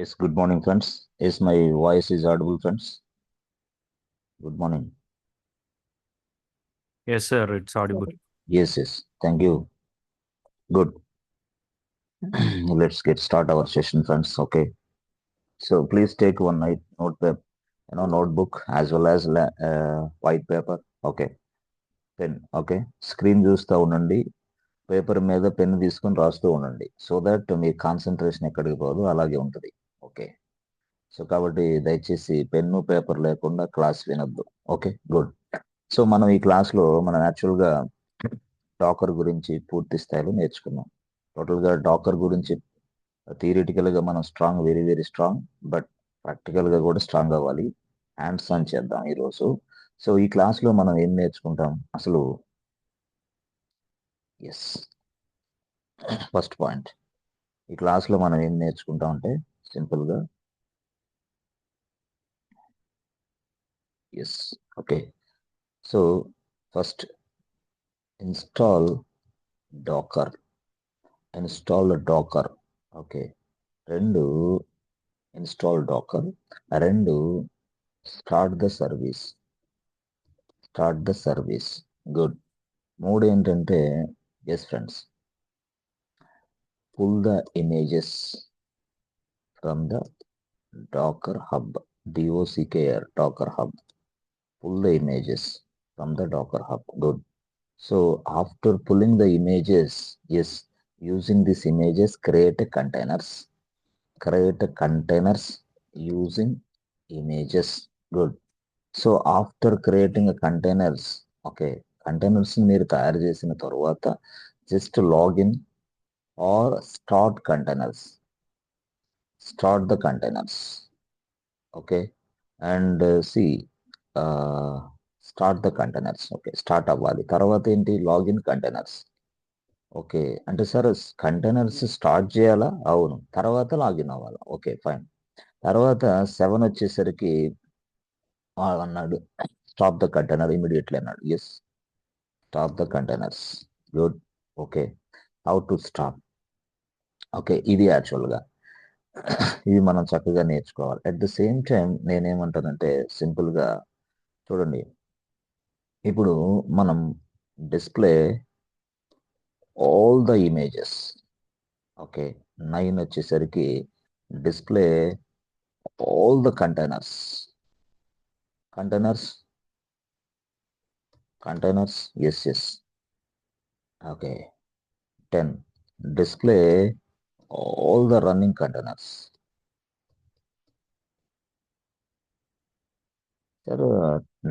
Yes, good morning, friends. Yes, my voice is audible, friends. Good morning. Yes, sir, it's audible. Yes. Thank you. Good. Let's get start our session, friends. Okay. So please take one night notepad, notebook as well as white paper. Okay. Pen. Okay. Screen చూస్తూ ఉండండి. Paper మీద pen తీసుకొని రాస్తూ ఉండండి. So that me concentration ఎక్కడికి పోదు అలాగే ఉంటుంది. ఓకే. సో కాబట్టి దయచేసి పెన్ను పేపర్ లేకుండా క్లాస్ వినొద్దు. ఓకే. గుడ్. సో మనం ఈ క్లాస్లో మనం యాక్చువల్గా డాకర్ గురించి పూర్తి స్థాయిలో నేర్చుకున్నాం. టోటల్గా డాకర్ గురించి థియరిటికల్గా మనం strong, very very strong, but ప్రాక్టికల్గా కూడా స్ట్రాంగ్ అవ్వాలి. హ్యాండ్స్ ఆన్ చేద్దాం ఈరోజు. సో ఈ క్లాస్లో మనం ఏం నేర్చుకుంటాం అసలు? ఎస్, ఫస్ట్ పాయింట్, ఈ క్లాస్లో మనం ఏం నేర్చుకుంటాం అంటే సింపుల్గా yes. Okay. So first install Docker. Okay. రెండు ఇన్స్టాల్ డాకర్, రెండు స్టార్ట్ ద సర్వీస్. గుడ్. మూడు ఏంటంటే yes friends, pull the images from the Docker Hub. DOCKR, Docker Hub. Pull the images from the Docker Hub. Good. So after pulling the images, yes, using these images, create containers using images. Good. So after creating containers, okay, containers మీరు తయారు చేసిన తర్వాత just login or start the containers. Okay. And see start the containers. Okay, start అవ్వాలి. తర్వాత ఏంటి? Login containers. Okay, అంటే sir containers start చేయాలా? అవును. తర్వాత లాగిన్ అవ్వాలా? Okay, fine. తర్వాత 7 వచ్చేసరికి అన్నాడు స్టాప్ ద కంటైనర్ ఇమీడియట్లీ అన్నాడు. Yes, stop the containers. Good. Okay, how to stop. Okay, ఇది యాక్చువల్గా ఇవి మనం చక్కగా నేర్చుకోవాలి. అట్ ద సేమ్ టైం నేనేమంటానంటే సింపుల్గా చూడండి, ఇప్పుడు మనం display all the images. Okay, 9 వచ్చేసరికి display all the containers. Yes. Okay. 10 display all the running containers. Sir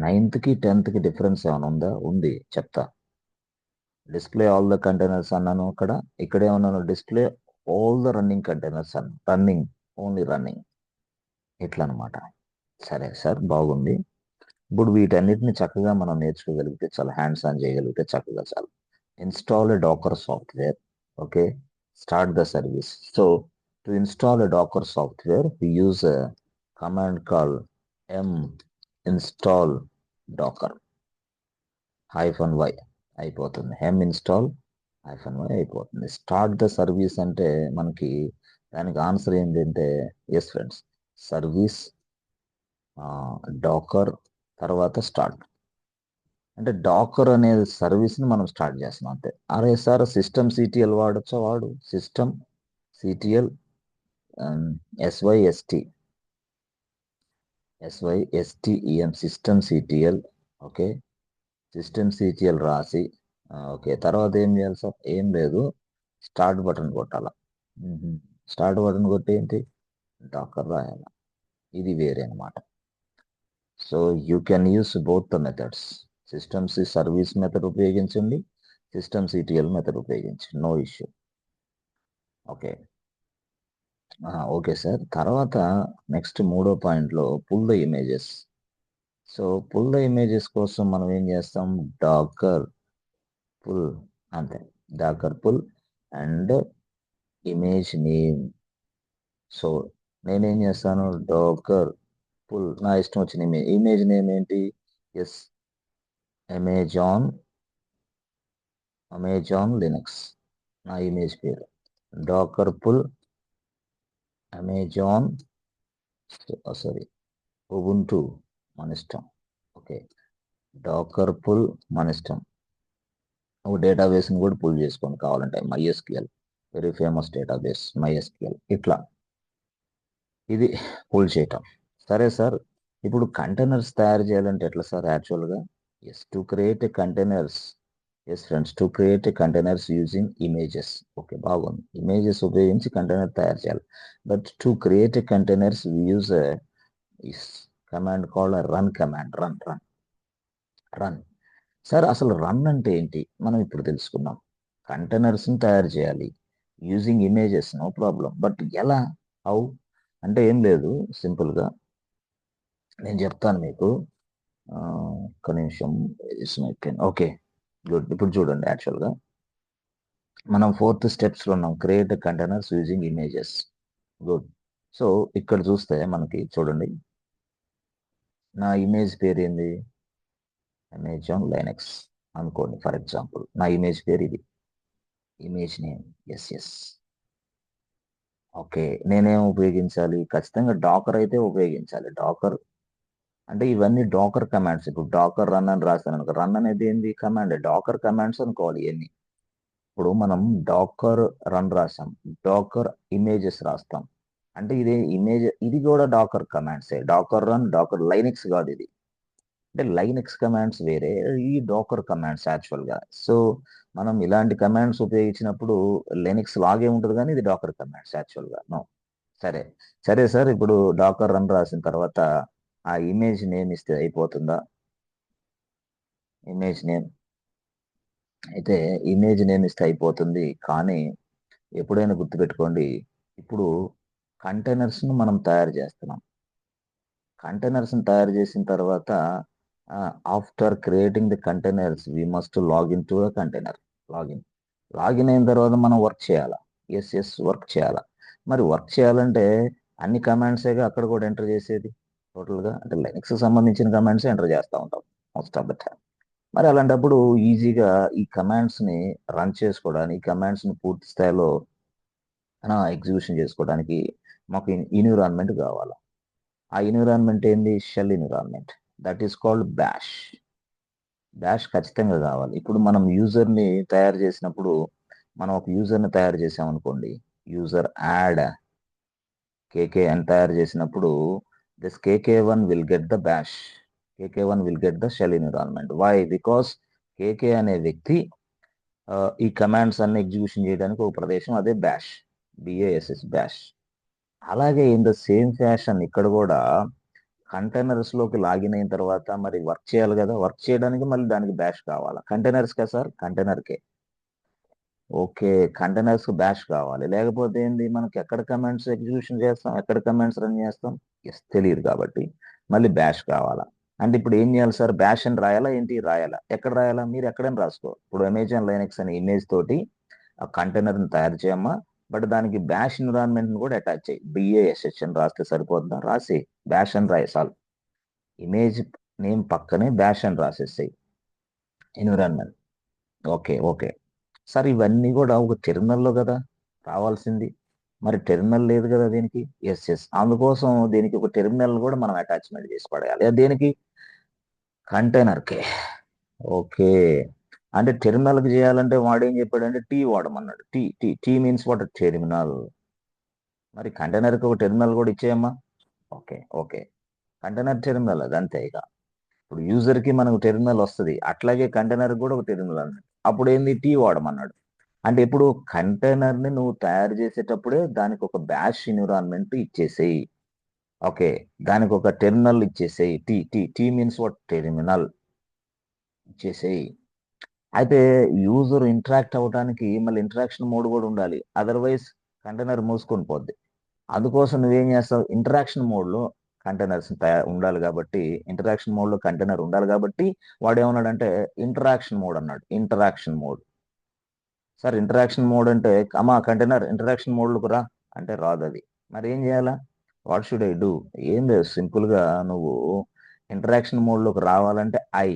9th-కి 10th-కి డిఫరెన్స్ ఏమైనా ఉందా? ఉంది, చెప్తా. డిస్ప్లే ఆల్ ద కంటైనర్స్ అన్నాను అక్కడ, ఇక్కడే ఉన్నాను display all the running containers అన్న. ఓన్లీ రన్నింగ్, ఇట్లా అనమాట. సరే సార్, బాగుంది. ఇప్పుడు వీటన్నిటిని చక్కగా మనం నేర్చుకోగలిగితే చాలు, హ్యాండ్స్ ఆన్ చేయగలిగితే చక్కగా చాలు. Install a Docker software. Okay, start the service. So to install a Docker software we use a command called install docker -y అయిపోతుంది. install -y అయిపోతుంది. స్టార్ట్ ద సర్వీస్ అంటే మనకి దానికి ఆన్సర్ ఏంటంటే ఎస్ ఫ్రెండ్స్, సర్వీస్ డాకర్ తర్వాత start. అంటే Dakar అనే సర్వీస్ని మనం స్టార్ట్ చేస్తున్నాం అంతే. అరే సార్ సిస్టమ్ సిటిఎల్ వాడచ్చా? వాడు system CTL SYSTEM system CTL. Okay, system CTL రాసి ఓకే, తర్వాత ఏం చేయాలి సార్? ఏం లేదు, స్టార్ట్ బటన్ కొట్టాల. స్టార్ట్ బటన్ కొట్టి ఏంటి? డాకర్ రాయాల. ఇది వేరే అనమాట. So you can use both the methods. Systems service method ఉపయోగించండి, సిస్టమ్ సిటిఎల్ మెథడ్ ఉపయోగించండి, no issue. Okay. Okay sir, తర్వాత నెక్స్ట్ మూడో పాయింట్లో pull the images. So pull the images కోసం మనం ఏం చేస్తాం? డాకర్ పుల్, అంతే. Dakar pull and image name. So నేనేం చేస్తాను? డాకర్ పుల్, నా ఇష్టం వచ్చిన ఇమేజ్ నేమ్ ఏంటి? ఎస్, అమెజాన్ లినక్స్ నా ఇమేజ్ పేరు. Docker pull Amazon, sorry, Ubuntu మన ఇష్టం. ఓకే, డాకర్ పుల్ మన ఇష్టం. ఒక డేటాబేస్ని కూడా పుల్ చేసుకొని కావాలంటే MySQL, very famous database MySQL. ఇట్లా ఇది పుల్ చేయటం. సరే సార్, ఇప్పుడు కంటైనర్స్ తయారు చేయాలంటే ఎట్లా సార్ యాక్చువల్గా? Yes, to create containers, yes friends, to create containers using images. Okay, బాగుంది, ఇమేజెస్ ఉపయోగించి కంటైనర్ తయారు చేయాలి. But to create containers use is command called run command. Run. Sir అసలు రన్ అంటే ఏంటి మనం ఇప్పుడు తెలుసుకుందాం. కంటైనర్స్ని తయారు చేయాలి using images, no problem. But ఎలా, హౌ అంటే ఏం లేదు, సింపుల్గా నేను చెప్తాను మీకు. ఒక్క నిమిషం. Okay, good. ఇప్పుడు చూడండి, యాక్చువల్గా మనం 4th స్టెప్స్లో ఉన్నాం, create containers using images. Good. So ఇక్కడ చూస్తే మనకి చూడండి, నా ఇమేజ్ పేరు ఏంది, అమెజాన్ లైనక్స్ అనుకోండి ఫర్ ఎగ్జాంపుల్. నా ఇమేజ్ పేరు ఇది, ఇమేజ్ నేమ్. ఎస్. ఓకే, నేనేం ఉపయోగించాలి? ఖచ్చితంగా డాకర్ అయితే ఉపయోగించాలి. డాకర్ అంటే ఇవన్నీ డాకర్ కమాండ్స్. ఇప్పుడు డాకర్ రన్ అని రాస్తాను అనుకో, రన్ అనేది ఏంది, కమాండ్. డాకర్ కమాండ్స్ అనుకోవాలి ఇవన్నీ. ఇప్పుడు మనం డాకర్ రన్ రాసాం, డాకర్ ఇమేజెస్ రాస్తాం అంటే ఇది ఇమేజ్, ఇది కూడా డాకర్ కమాండ్సే. డాకర్ రన్, డాకర్ లైనక్స్ కాదు ఇది. అంటే లైనక్స్ కమాండ్స్ వేరే, ఈ డాకర్ కమాండ్స్ యాక్చువల్గా. సో మనం ఇలాంటి కమాండ్స్ ఉపయోగించినప్పుడు లైనక్స్ లాగే ఉంటుంది, కానీ ఇది డాకర్ కమాండ్స్ యాక్చువల్గా. నో. సరే, సరే సార్, ఇప్పుడు డాకర్ రన్ రాసిన తర్వాత ఆ ఇమేజ్ నేమ్ ఇస్తే అయిపోతుందా? ఇమేజ్ నేమ్ అయితే ఇమేజ్ నేమ్ ఇస్తే అయిపోతుంది, కానీ ఎప్పుడైనా గుర్తుపెట్టుకోండి, ఇప్పుడు కంటైనర్స్ను మనం తయారు చేస్తున్నాం. కంటైనర్స్ని తయారు చేసిన తర్వాత after creating the containers we must login to a container. Login login అయిన తర్వాత మనం వర్క్ చేయాలా? ఎస్, వర్క్ చేయాలా. మరి వర్క్ చేయాలంటే అన్ని కమాండ్సేగా అక్కడ కూడా ఎంటర్ చేసేది. టోటల్గా అంటే లైనక్స్ సంబంధించిన కమాండ్స్ ఎంటర్ చేస్తూ ఉంటాం మోస్ట్ ఆఫ్ ద టైం. మరి అలాంటప్పుడు ఈజీగా ఈ కమాండ్స్ని రన్ చేసుకోవడానికి, ఈ కమాండ్స్ని పూర్తి స్థాయిలో ఎగ్జిక్యూషన్ చేసుకోవడానికి మాకు ఎన్విరాన్మెంట్ కావాలి. ఆ ఎన్విరాన్మెంట్ ఏంది? Shell environment. That is called bash. Bash ఖచ్చితంగా కావాలి. ఇప్పుడు మనం యూజర్ని తయారు చేసినప్పుడు, మనం ఒక యూజర్ని తయారు చేసామనుకోండి, యూజర్ యాడ్ కేకే అని తయారు చేసినప్పుడు this KK1 will get the bash. KK1 will get the shell environment. Why? Because KK అనే వ్యక్తి ఈ కమాండ్స్ అన్ని ఎగ్జిక్యూషన్ చేయడానికి ఒక ప్రదేశం, అదే బ్యాష్. BASS bash. అలాగే ఇన్ ద సేమ్ ఫ్యాషన్ ఇక్కడ కూడా కంటైనర్స్లోకి లాగిన్ అయిన తర్వాత మరి వర్క్ చేయాలి కదా, వర్క్ చేయడానికి మళ్ళీ దానికి బ్యాష్ కావాలా? కంటైనర్స్ కదా సార్, కంటైనర్కే. ఓకే, కంటైనర్స్ బ్యాష్ కావాలి, లేకపోతే ఏంది, మనకి ఎక్కడ కమాండ్స్ ఎగ్జిక్యూషన్ చేస్తాం, ఎక్కడ కమాండ్స్ రన్ చేస్తాం, ఎస్ తెలియదు. కాబట్టి మళ్ళీ బ్యాష్ కావాలా. అంటే ఇప్పుడు ఏం చేయాలి సార్, బ్యాష్ అని రాయాలా ఏంటి? రాయాలా. ఎక్కడ రాయాలా? మీరు ఎక్కడైనా రాసుకో. ఇప్పుడు అమెజాన్ లైనక్స్ అనే ఇమేజ్ తోటి ఆ కంటైనర్ని తయారు చేయమ్మా, బట్ దానికి బ్యాష్ ఎన్విరాన్మెంట్ని కూడా అటాచ్ చేయి. BASH అని రాస్తే సరిపోతుందా? రాసి బ్యాష్ అని రాయి చాలు. ఇమేజ్ నేమ్ పక్కనే బ్యాష్ అని రాసేసాయి ఎన్విరాన్మెంట్. ఓకే సార్, ఇవన్నీ కూడా ఒక టెర్మినల్లో కదా రావాల్సింది. మరి టెర్మినల్ లేదు కదా దీనికి. ఎస్, అందుకోసం దీనికి ఒక టెర్మినల్ కూడా మనం అటాచ్మెంట్ చేసి పడేయాలి. దేనికి? కంటైనర్కే. ఓకే, అంటే టెర్మినల్కి చేయాలంటే వాడు ఏం చెప్పాడంటే టీ వాడమన్నాడు. T means what? టెర్మినల్. మరి కంటైనర్కి ఒక టెర్మినల్ కూడా ఇచ్చేయమ్మా. ఓకే, కంటైనర్ టెర్మినల్ అది అంతే. ఇక ఇప్పుడు యూజర్కి మనకు టెర్మినల్ వస్తుంది, అట్లాగే కంటైనర్ కూడా ఒక టెర్మినల్ అన్నాడు. అప్పుడు ఏంది? టీ వాడమన్నాడు. అంటే ఇప్పుడు కంటైనర్ని నువ్వు తయారు చేసేటప్పుడే దానికి ఒక బ్యాష్ ఎన్విరాన్మెంట్ ఇచ్చేసేయి. ఓకే, దానికి ఒక టెర్మినల్ ఇచ్చేసేయి. T means what? టెర్మినల్ ఇచ్చేసేయి. అయితే యూజర్ ఇంటరాక్ట్ అవ్వడానికి మళ్ళీ ఇంటరాక్షన్ మోడ్ కూడా ఉండాలి, అదర్వైజ్ కంటైనర్ మూసుకొని పోద్ది. అందుకోసం నువ్వేం చేస్తావు, ఇంటరాక్షన్ మోడ్లో కంటైనర్స్ ఉండాలి కాబట్టి, ఇంటరాక్షన్ మోడ్లో కంటైనర్ ఉండాలి కాబట్టి వాడు ఏమన్నాడంటే ఇంటరాక్షన్ మోడ్ అన్నాడు. Interaction mode. Sir interaction mode అంటే అమ్మా కంటైనర్ ఇంటరాక్షన్ మోడ్లోకి రా అంటే రాదు అది. మరి ఏం చేయాలా? What should I do? ఏం లేదు, సింపుల్గా నువ్వు ఇంటరాక్షన్ మోడ్లోకి రావాలంటే I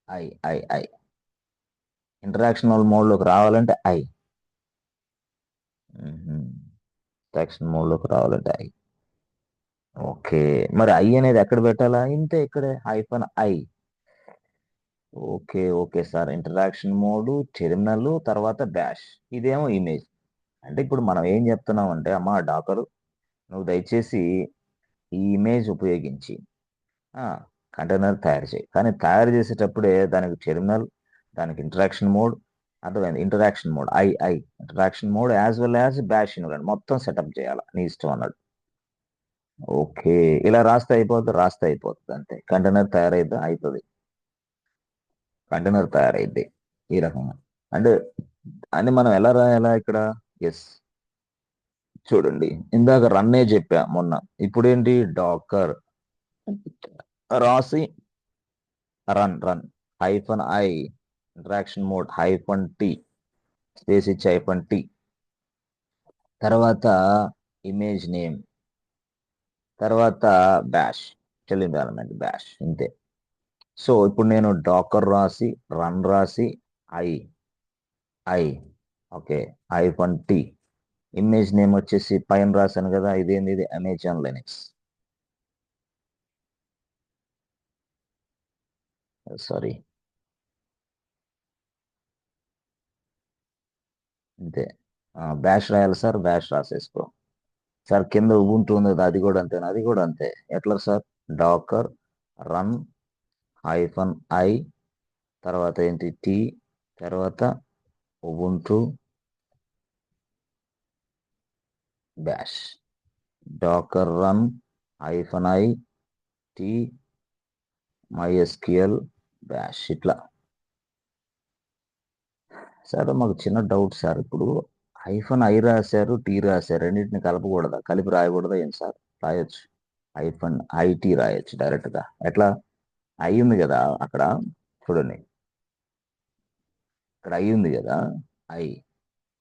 I I I interaction మోడ్లోకి రావాలంటే ఐ. సెక్షన్ మోడ్లోకి రావాలంటే ఐ. ఓకే, మరి ఐ అనేది ఎక్కడ పెట్టాలా? ఇంతే, ఇక్కడే -i. Okay okay sir, interaction mode, terminal, తర్వాత డాష్, ఇదేమో ఇమేజ్. అంటే ఇప్పుడు మనం ఏం చెప్తున్నాం అంటే, అమ్మా డాకరు, నువ్వు దయచేసి ఈ ఇమేజ్ ఉపయోగించి కంటైనర్ తయారు చేయి. కానీ తయారు చేసేటప్పుడే దానికి టెర్మినల్, దానికి ఇంటరాక్షన్ మోడ్, అర్థమైంది, interaction mode I interaction mode as well as bash involve మొత్తం సెటప్ చేయాలి, నీ ఇష్టం అన్నాడు. ఓకే, ఇలా రాస్తే అయిపోతుంది అంతే, కంటైనర్ తయారైద్దా, అవుతుంది, కంటైనర్ తయారైద్ది ఈ రకంగా. అంటే అని మనం ఎలా రాయాలా ఇక్కడ? ఎస్, చూడండి, ఇందాక రన్నే చెప్పా మొన్న, ఇప్పుడేంటి డాకర్ రాసి run -i interaction mode -t space ఇచ్చి -t, తర్వాత ఇమేజ్ నేమ్, తర్వాత బ్యాష్, షెల్ ఎన్విరాన్మెంట్ బ్యాష్, ఇంతే. సో ఇప్పుడు నేను డాకర్ రాసి రన్ రాసి I I okay -t, image name వచ్చేసి పైన రాశాను కదా, ఇదేంది, ఇది అమెజాన్ లినక్స్, సారీ, అంతే. బ్యాష్ రాయాలి సార్, బ్యాష్ రాసేసుకో సార్. కింద ఉబుంటూ ఉంది కదా, అది కూడా అంతేనా? అది కూడా అంతే. ఎట్లా సార్? డాకర్ రన్ -i, తర్వాత ఏంటి టీ, తర్వాత Ubuntu bash, Docker run -i T MySQL bash, ఇట్లా. సార్ మాకు చిన్న డౌట్ సార్, ఇప్పుడు -i రాశారు, టీ రాశారు, రెండింటిని కలపకూడదా? కలిపి రాయకూడదా ఏం సార్? రాయొచ్చు, -it రాయొచ్చు డైరెక్ట్గా. ఎట్లా? ఐ ఉంది కదా అక్కడ, చూడండి, ఇక్కడ ఐ ఉంది కదా, ఐ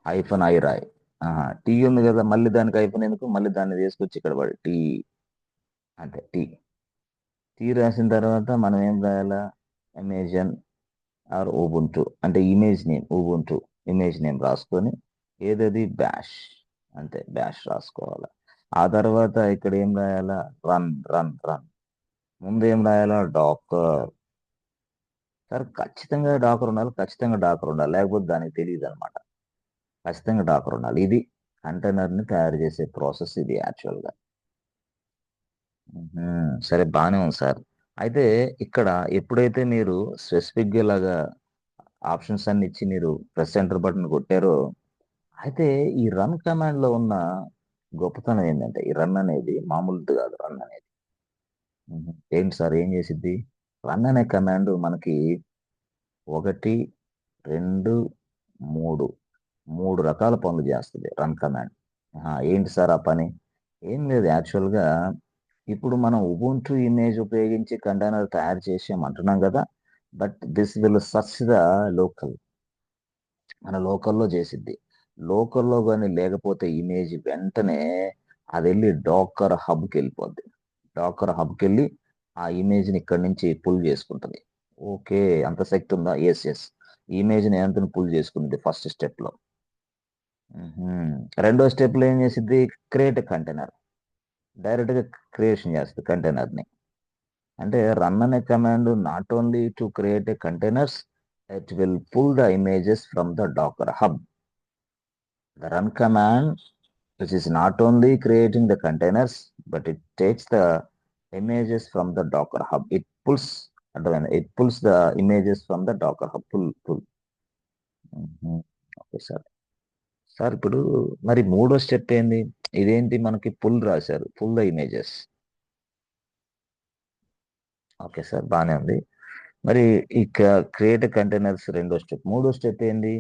-i రాయ్. టీ ఉంది కదా, మళ్ళీ దానికి ఎందుకు, మళ్ళీ దాన్ని తీసుకొచ్చి ఇక్కడ పడి టీ, అంతే, టీ రాసిన తర్వాత మనం ఏం రాయాలా? అమెజాన్ ఆర్ ఉబుంటూ, అంటే image name Ubuntu, image name రాసుకొని ఏదది బ్యాష్, అంతే, బ్యాష్ రాసుకోవాలి. ఆ తర్వాత ఇక్కడ ఏం రాయాలా? రన్ ముందు ఏం రాయాలా? డాకర్. సార్ ఖచ్చితంగా డాకర్ ఉండాలి, ఖచ్చితంగా డాకర్ ఉండాలి, లేకపోతే దానికి తెలియదు అనమాట. ఖచ్చితంగా డాకర్ ఉండాలి. ఇది కంటైనర్ని తయారు చేసే ప్రాసెస్, ఇది యాక్చువల్గా. సరే, బాగానే ఉంది సార్. అయితే ఇక్కడ ఎప్పుడైతే మీరు స్పెసిఫిక్గా ఇలాగా ఆప్షన్స్ అన్ని ఇచ్చి మీరు ప్రెస్ ఎంటర్ బటన్ కొట్టారో, అయితే ఈ రన్ కమాండ్ లో ఉన్న గొప్పతనం ఏంటంటే, ఈ రన్ అనేది మామూలుది కాదు. రన్ అనేది ఏంటి సార్, ఏం చేసిద్ది? రన్ అనే కమాండ్ మనకి 1, 2, 3 మూడు రకాల పనులు చేస్తుంది రన్ కమాండ్. ఏంటి సార్ ఆ పని? ఏం లేదు, యాక్చువల్గా ఇప్పుడు మనం ఉబుంటూ ఇమేజ్ ఉపయోగించి కంటైనర్ తయారు చేసామంటున్నాం కదా, but this will search the local, మన లోకల్లో చేసిద్ది. లోకల్లో కానీ లేకపోతే ఇమేజ్ వెంటనే అది వెళ్ళి డాకర్ హబ్కి వెళ్ళిపోద్ది. డాకర్ హబ్కి వెళ్ళి ఆ ఇమేజ్ని ఇక్కడి నుంచి పుల్ చేసుకుంటుంది. ఓకే, అంత శక్తి ఉందా? ఎస్, ఇమేజ్ని ఎంత పుల్ చేసుకుంది ఫస్ట్ స్టెప్లో. రెండో స్టెప్లో ఏం చేసిద్ది? క్రియేట్ కంటైనర్, డైరెక్ట్గా క్రియేషన్ చేస్తుంది కంటైనర్ని. అంటే రన్ అనే command not only to create a containers, it will pull the images from the Docker hub. The run command, which is not only creating the containers, but it takes the images from the Docker hub. It pulls the images from the Docker hub. Pull. Okay sir. Sir ఇప్పుడు మరి మూడో step ఏంది? ఇదేంటి, మనకి pull రాశారు, pull the images. Okay sir, బాగానే ఉంది. మరి ఇక క్రియేట్ కంటైనర్స్ రెండో స్టెప్. మూడో స్టెప్ ఏంది?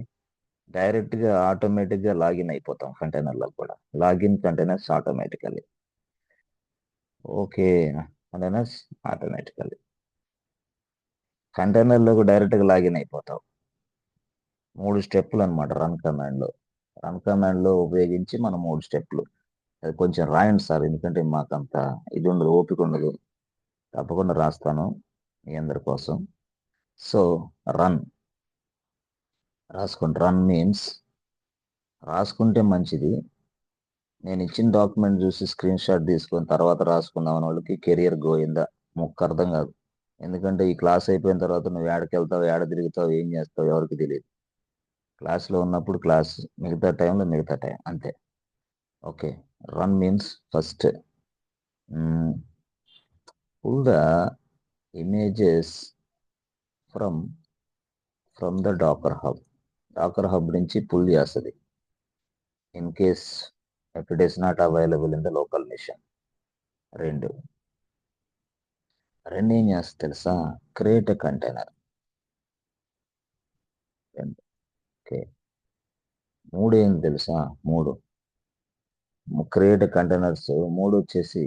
డైరెక్ట్గా ఆటోమేటిక్గా లాగిన్ అయిపోతాం కంటైనర్లో కూడా. Login containers automatically. Okay, containers automatically కంటైనర్లోకి డైరెక్ట్గా లాగిన్ అయిపోతాం. 3 స్టెప్పులు అనమాట రన్ కమాండ్లో. రన్ కమాండ్లో ఉపయోగించి మనం 3 స్టెప్పులు. అది కొంచెం రాయండి సార్, ఎందుకంటే మాకంత ఇది ఉండదు, ఓపిక ఉండదు. తప్పకుండా రాస్తాను మీ అందరి కోసం. సో రన్ రాసుకోండి. రన్ మీన్స్ రాసుకుంటే మంచిది, నేను ఇచ్చిన డాక్యుమెంట్ చూసి స్క్రీన్ షాట్ తీసుకొని తర్వాత రాసుకుందాం అనే వాళ్ళకి కెరియర్ గోయిందా మొక్క అర్థం కాదు. ఎందుకంటే ఈ క్లాస్ అయిపోయిన తర్వాత నువ్వు ఏడకి వెళ్తావు, ఏడ తిరుగుతావు, ఏం చేస్తావు ఎవరికి తెలియదు. క్లాస్లో ఉన్నప్పుడు క్లాస్, మిగతా టైంలో మిగతా టైం అంతే. Okay. Run means first pull the images from the Docker Hub నుంచి పుల్ చేస్తుంది in case if it is not available in the local machine. రెండు ఏం చేస్తుంది తెలుసా? Create a container. ఓకే. మూడు ఏంది తెలుసా? Create containers. మూడు వచ్చేసి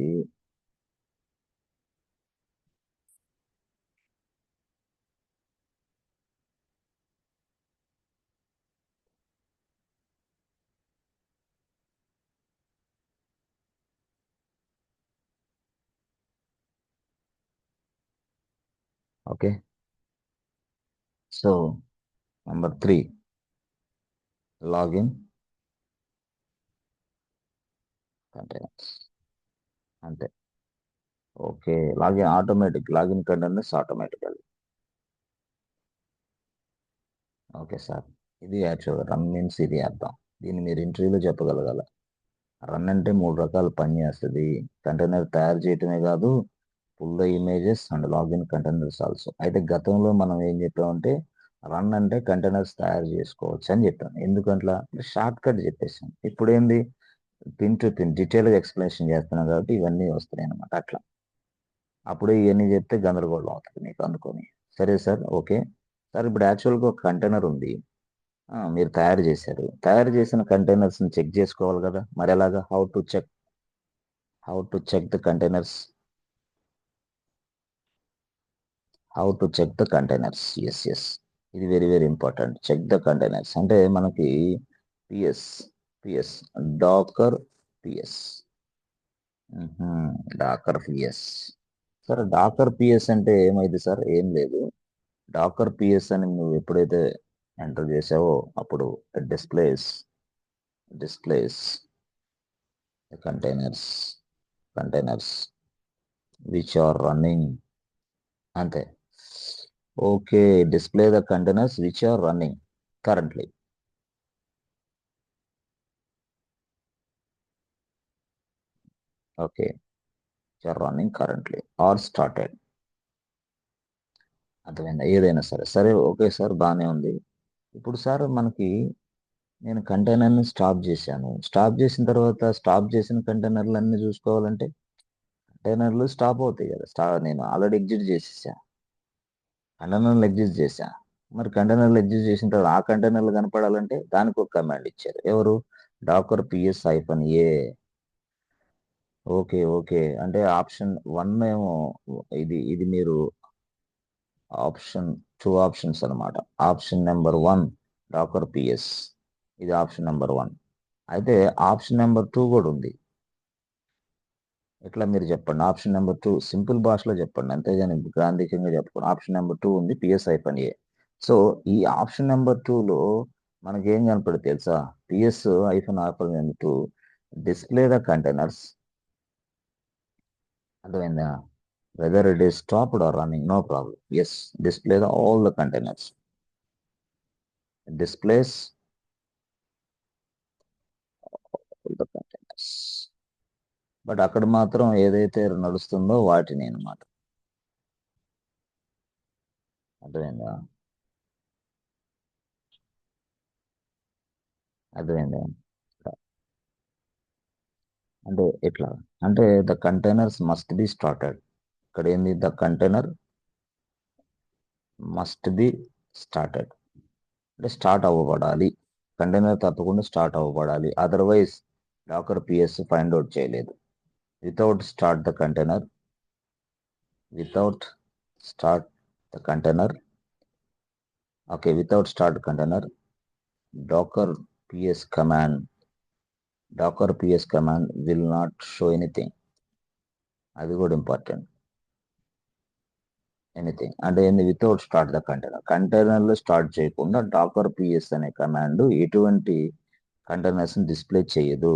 okay. So number 3 login containers అంతే. Okay. Login containers automatical. Okay sir. ఇది యాక్చువల్ రన్ మీన్స్ ఇది అర్థం. దీన్ని మీరు ఇంటర్వ్యూలో చెప్పగలగాల. రన్ అంటే 3 రకాల పని చేస్తుంది. కంటైనర్ తయారు చేయటమే కాదు, pull the images and login containers also. అయితే గతంలో మనం ఏం చెప్పామంటే రన్ అంటే కంటైనర్స్ తయారు చేసుకోవచ్చు అని చెప్పాను. ఎందుకంట్లా షార్ట్ కట్ చెప్పేసాం. ఇప్పుడు ఏంది, పిన్ టు పిన్ డీటెయిల్గా ఎక్స్ప్లెనేషన్ చేస్తున్నాం కాబట్టి ఇవన్నీ వస్తున్నాయి అనమాట. అట్లా అప్పుడే ఇవన్నీ చెప్తే గందరగోళం అవుతుంది మీకు అనుకొని. సరే సార్, ఓకే సార్. ఇప్పుడు యాక్చువల్గా ఒక కంటైనర్ ఉంది, మీరు తయారు చేశారు. తయారు చేసిన కంటైనర్స్ని చెక్ చేసుకోవాలి కదా, మరి ఎలాగా? How to check the containers. Yes. ఇది very very important. Check the containers అంటే మనకి PS PS Docker PS Docker PS. సరే, డాకర్ పిఎస్ అంటే ఏమైంది సార్? ఏం లేదు. డాకర్ పిఎస్ అని నువ్వు ఎప్పుడైతే ఎంటర్ చేసావో అప్పుడు displays containers which are running. అంతే. Okay. Display the containers which are running currently. Okay. Running currently are started. అర్థమైందా? ఏదైనా సరే. సరే, ఓకే సార్, బాగానే ఉంది. ఇప్పుడు సార్ మనకి నేను కంటైనర్ని స్టాప్ చేశాను. స్టాప్ చేసిన తర్వాత స్టాప్ చేసిన కంటైనర్లు అన్ని చూసుకోవాలంటే కంటైనర్లు స్టాప్ అవుతాయి కదా. నేను ఆల్రెడీ ఎగ్జిట్ చేసేసా. కంటైనర్లు ఎగ్జిట్ చేశా. మరి కంటైనర్లు ఎగ్జిట్ చేసిన తర్వాత ఆ కంటైనర్లు కనపడాలంటే దానికి ఒక కమాండ్ ఇచ్చారు. ఎవరు? Docker PS -a. ఓకే. అంటే ఆప్షన్ 1 ఏమో ఇది మీరు టూ ఆప్షన్స్ అనమాట. ఆప్షన్ నెంబర్ 1 డాకర్ పిఎస్, ఇది ఆప్షన్ నెంబర్ 1. అయితే ఆప్షన్ నెంబర్ 2 కూడా ఉంది. ఎట్లా మీరు చెప్పండి? ఆప్షన్ నెంబర్ 2 సింపుల్ భాషలో చెప్పండి, అంతేగాని గ్రాంధికంగా చెప్పండి. ఆప్షన్ నెంబర్ 2 ఉంది, పిఎస్-a. సో ఈ ఆప్షన్ నెంబర్ 2లో మనకి ఏం కనపడుతుంది తెలుసా? PS-2 display the containers. అర్థమైందా? Whether it is stopped or running, no problem. Yes, display the all the containers. Displays all the containers. But అక్కడ మాత్రం ఏదైతే నడుస్తుందో వాటిని అనమాట. అర్థమైందా? అర్థమైందా? అంటే ఎట్లా అంటే the containers must be started. ఇక్కడ ఏంది? The container must be started అంటే స్టార్ట్ అవ్వబడాలి. కంటైనర్ తప్పకుండా స్టార్ట్ అవ్వబడాలి. Otherwise Docker PS find out చేయలేదు. Without start the container okay. Without start container Docker PS command will not show anything. అది కూడా important. Anything అంటే ఏంది? వితౌట్ స్టార్ట్ ద కంటైనర్లో స్టార్ట్ చేయకుండా డాకర్ పిఎస్ అనే కమాండ్ ఎటువంటి కంటైనర్స్ని డిస్ప్లే చేయదు.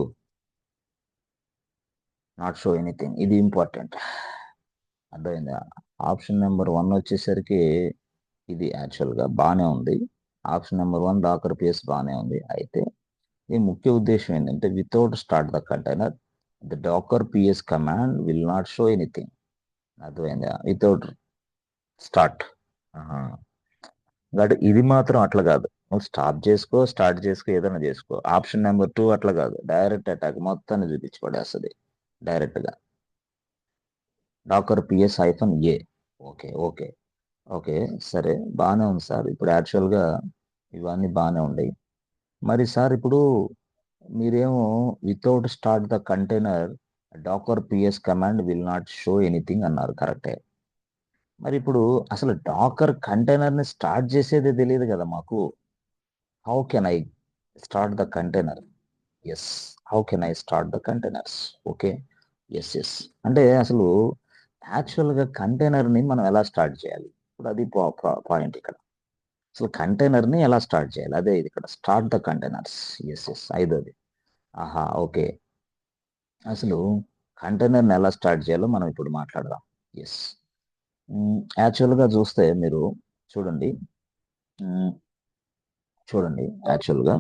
నాట్ షో ఎనీథింగ్, ఇది ఇంపార్టెంట్. అర్థమైందా? ఆప్షన్ నెంబర్ 1 వచ్చేసరికి ఇది యాక్చువల్గా బాగానే ఉంది. ఆప్షన్ నెంబర్ 1 డాకర్ పిఎస్ బాగానే ఉంది. అయితే ఈ ముఖ్య ఉద్దేశం ఏంటంటే without start the container the Dakar PS command will not show anything. అర్థమైందా? Without start. బట్ ఇది మాత్రం అట్లా కాదు. నువ్వు స్టార్ట్ చేసుకో ఏదైనా చేసుకో. ఆప్షన్ నెంబర్ 2 అట్లా కాదు, డైరెక్ట్ అటాక్ మొత్తాన్ని చూపించి పడేస్తుంది డైరెక్ట్ గా. డాకర్ పిఎస్ హైఫన్ ఏ. ఓకే ఓకే ఓకే, సరే బాగానే ఉంది సార్. ఇప్పుడు యాక్చువల్గా ఇవన్నీ బాగానే ఉన్నాయి. మరి సార్ ఇప్పుడు మీరేమో without start the container Docker PS command will not show anything అన్నారు, కరెక్టే. మరి ఇప్పుడు అసలు డాకర్ కంటైనర్ ని స్టార్ట్ చేసేదే తెలియదు కదా మాకు. How can I start the container? Yes, how can I start the containers? Okay, yes yes. అంటే అసలు యాక్చువల్గా కంటైనర్ని మనం ఎలా స్టార్ట్ చేయాలి? ఇప్పుడు అది పాయింట్ ఇక్కడ. అసలు కంటైనర్ని ఎలా స్టార్ట్ చేయాలి, అదే ఇది ఇక్కడ. Start the containers. Yes yes, ఐదోది. ఆహా, ఓకే. అసలు కంటైనర్ని ఎలా స్టార్ట్ చేయాలో మనం ఇప్పుడు మాట్లాడదాం. ఎస్, యాక్చువల్గా చూస్తే మీరు చూడండి. చూడండి, యాక్చువల్గా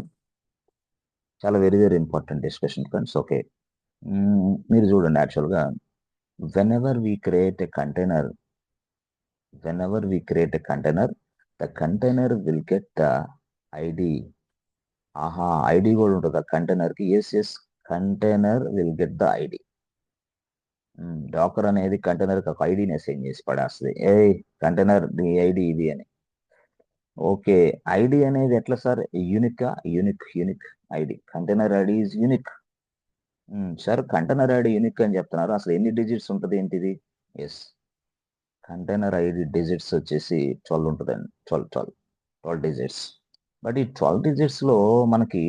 చాలా very very important discussion friends. Okay, మీరు చూడండి. యాక్చువల్గా whenever we create a container, the container will get the ID. ఆహా, ఐడి కూడా ఉంటుంది ఆ కంటైనర్కి. Yes yes, container will get the ID. Docker అనేది కంటైనర్కి ఒక ఐడిని అసైన్ చేసి పడేస్తుంది. ఏ కంటైనర్ ది ఐడి ఇది అని. ఓకే, ఐడి అనేది ఎట్లా sir? Unique unique ID. Container ID is unique. Sir container ID unique అని చెప్తున్నారు, అసలు ఎన్ని డిజిట్స్ ఉంటుంది ఏంటిది? ఎస్, కంటైనర్ ఐడి డిజిట్స్ వచ్చేసి 12 ఉంటుందండి. 12 డిజిట్స్. బట్ ఈ 12 డిజిట్స్లో మనకి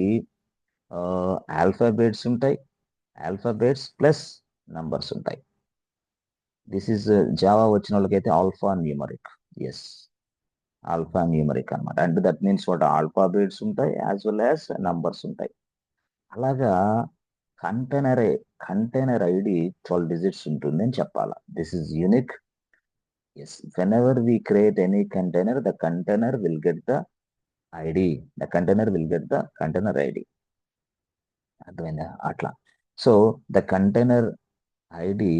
ఆల్ఫాబెట్స్ ఉంటాయి, ఆల్ఫాబెట్స్ ప్లస్ నంబర్స్ ఉంటాయి. దిస్ ఈజ్ జావా వచ్చిన వాళ్ళకైతే alphanumeric. Yes, alphanumeric అనమాట. అంటే దట్ మీన్స్ వాట్, ఆల్ఫాబెట్స్ ఉంటాయి యాజ్ వెల్ యాజ్ నంబర్స్ ఉంటాయి. అలాగా కంటైనర్ ఐడి 12 డిజిట్స్ ఉంటుంది అని చెప్పాలా. This is unique. Yes, whenever we create any container, the container will get the ID. The container will get the container ID. అర్థమైందా? అట్లా. So the container ID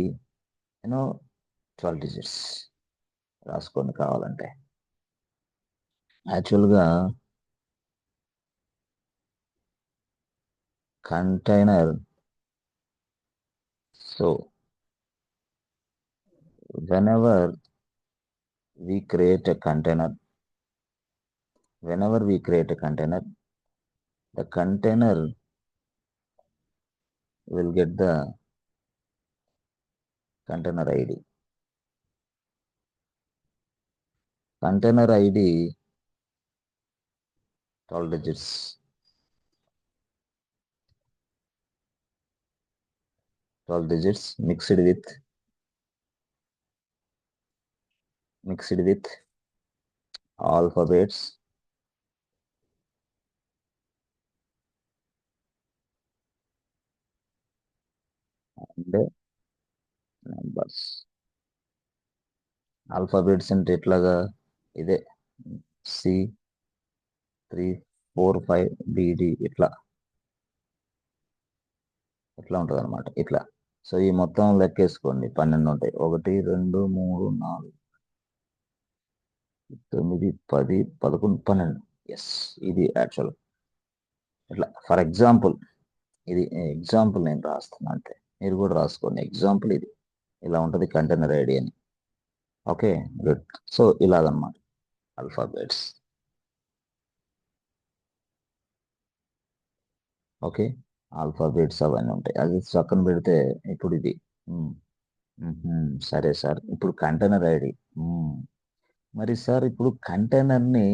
12 digits రాసుకొని కావాలంటే. యాక్చువల్గా container, so whenever we create a container, the container will get the container ID. Container ID 12 digits. 12 digits mixed with alphabets and numbers. Alphabets అంటే ఎట్లాగా? ఇదే C345BD ఇట్లా ఉంటుంది అనమాట. ఇట్లా. సో ఈ మొత్తం లెక్కేసుకోండి, 12 ఉంటాయి. 1 2 3 4 9 10 11 12. ఎస్, ఇది యాక్చువల్. ఇట్లా ఫర్ ఎగ్జాంపుల్, ఇది ఎగ్జాంపుల్ నేను రాస్తున్నా అంతే, మీరు కూడా రాసుకోండి. ఎగ్జాంపుల్ ఇది ఇలా ఉంటుంది కంటైనర్ ఐడి అని. Okay, good. సో ఇలాగనమాట ఆల్ఫాబెట్స్. ఓకే, ఆల్ఫాబెట్స్ అవన్నీ ఉంటాయి. అది పక్కన పెడితే ఇప్పుడు ఇది. సరే సార్, ఇప్పుడు కంటైనర్ ఐడి. మరి సార్ ఇప్పుడు కంటైనర్ని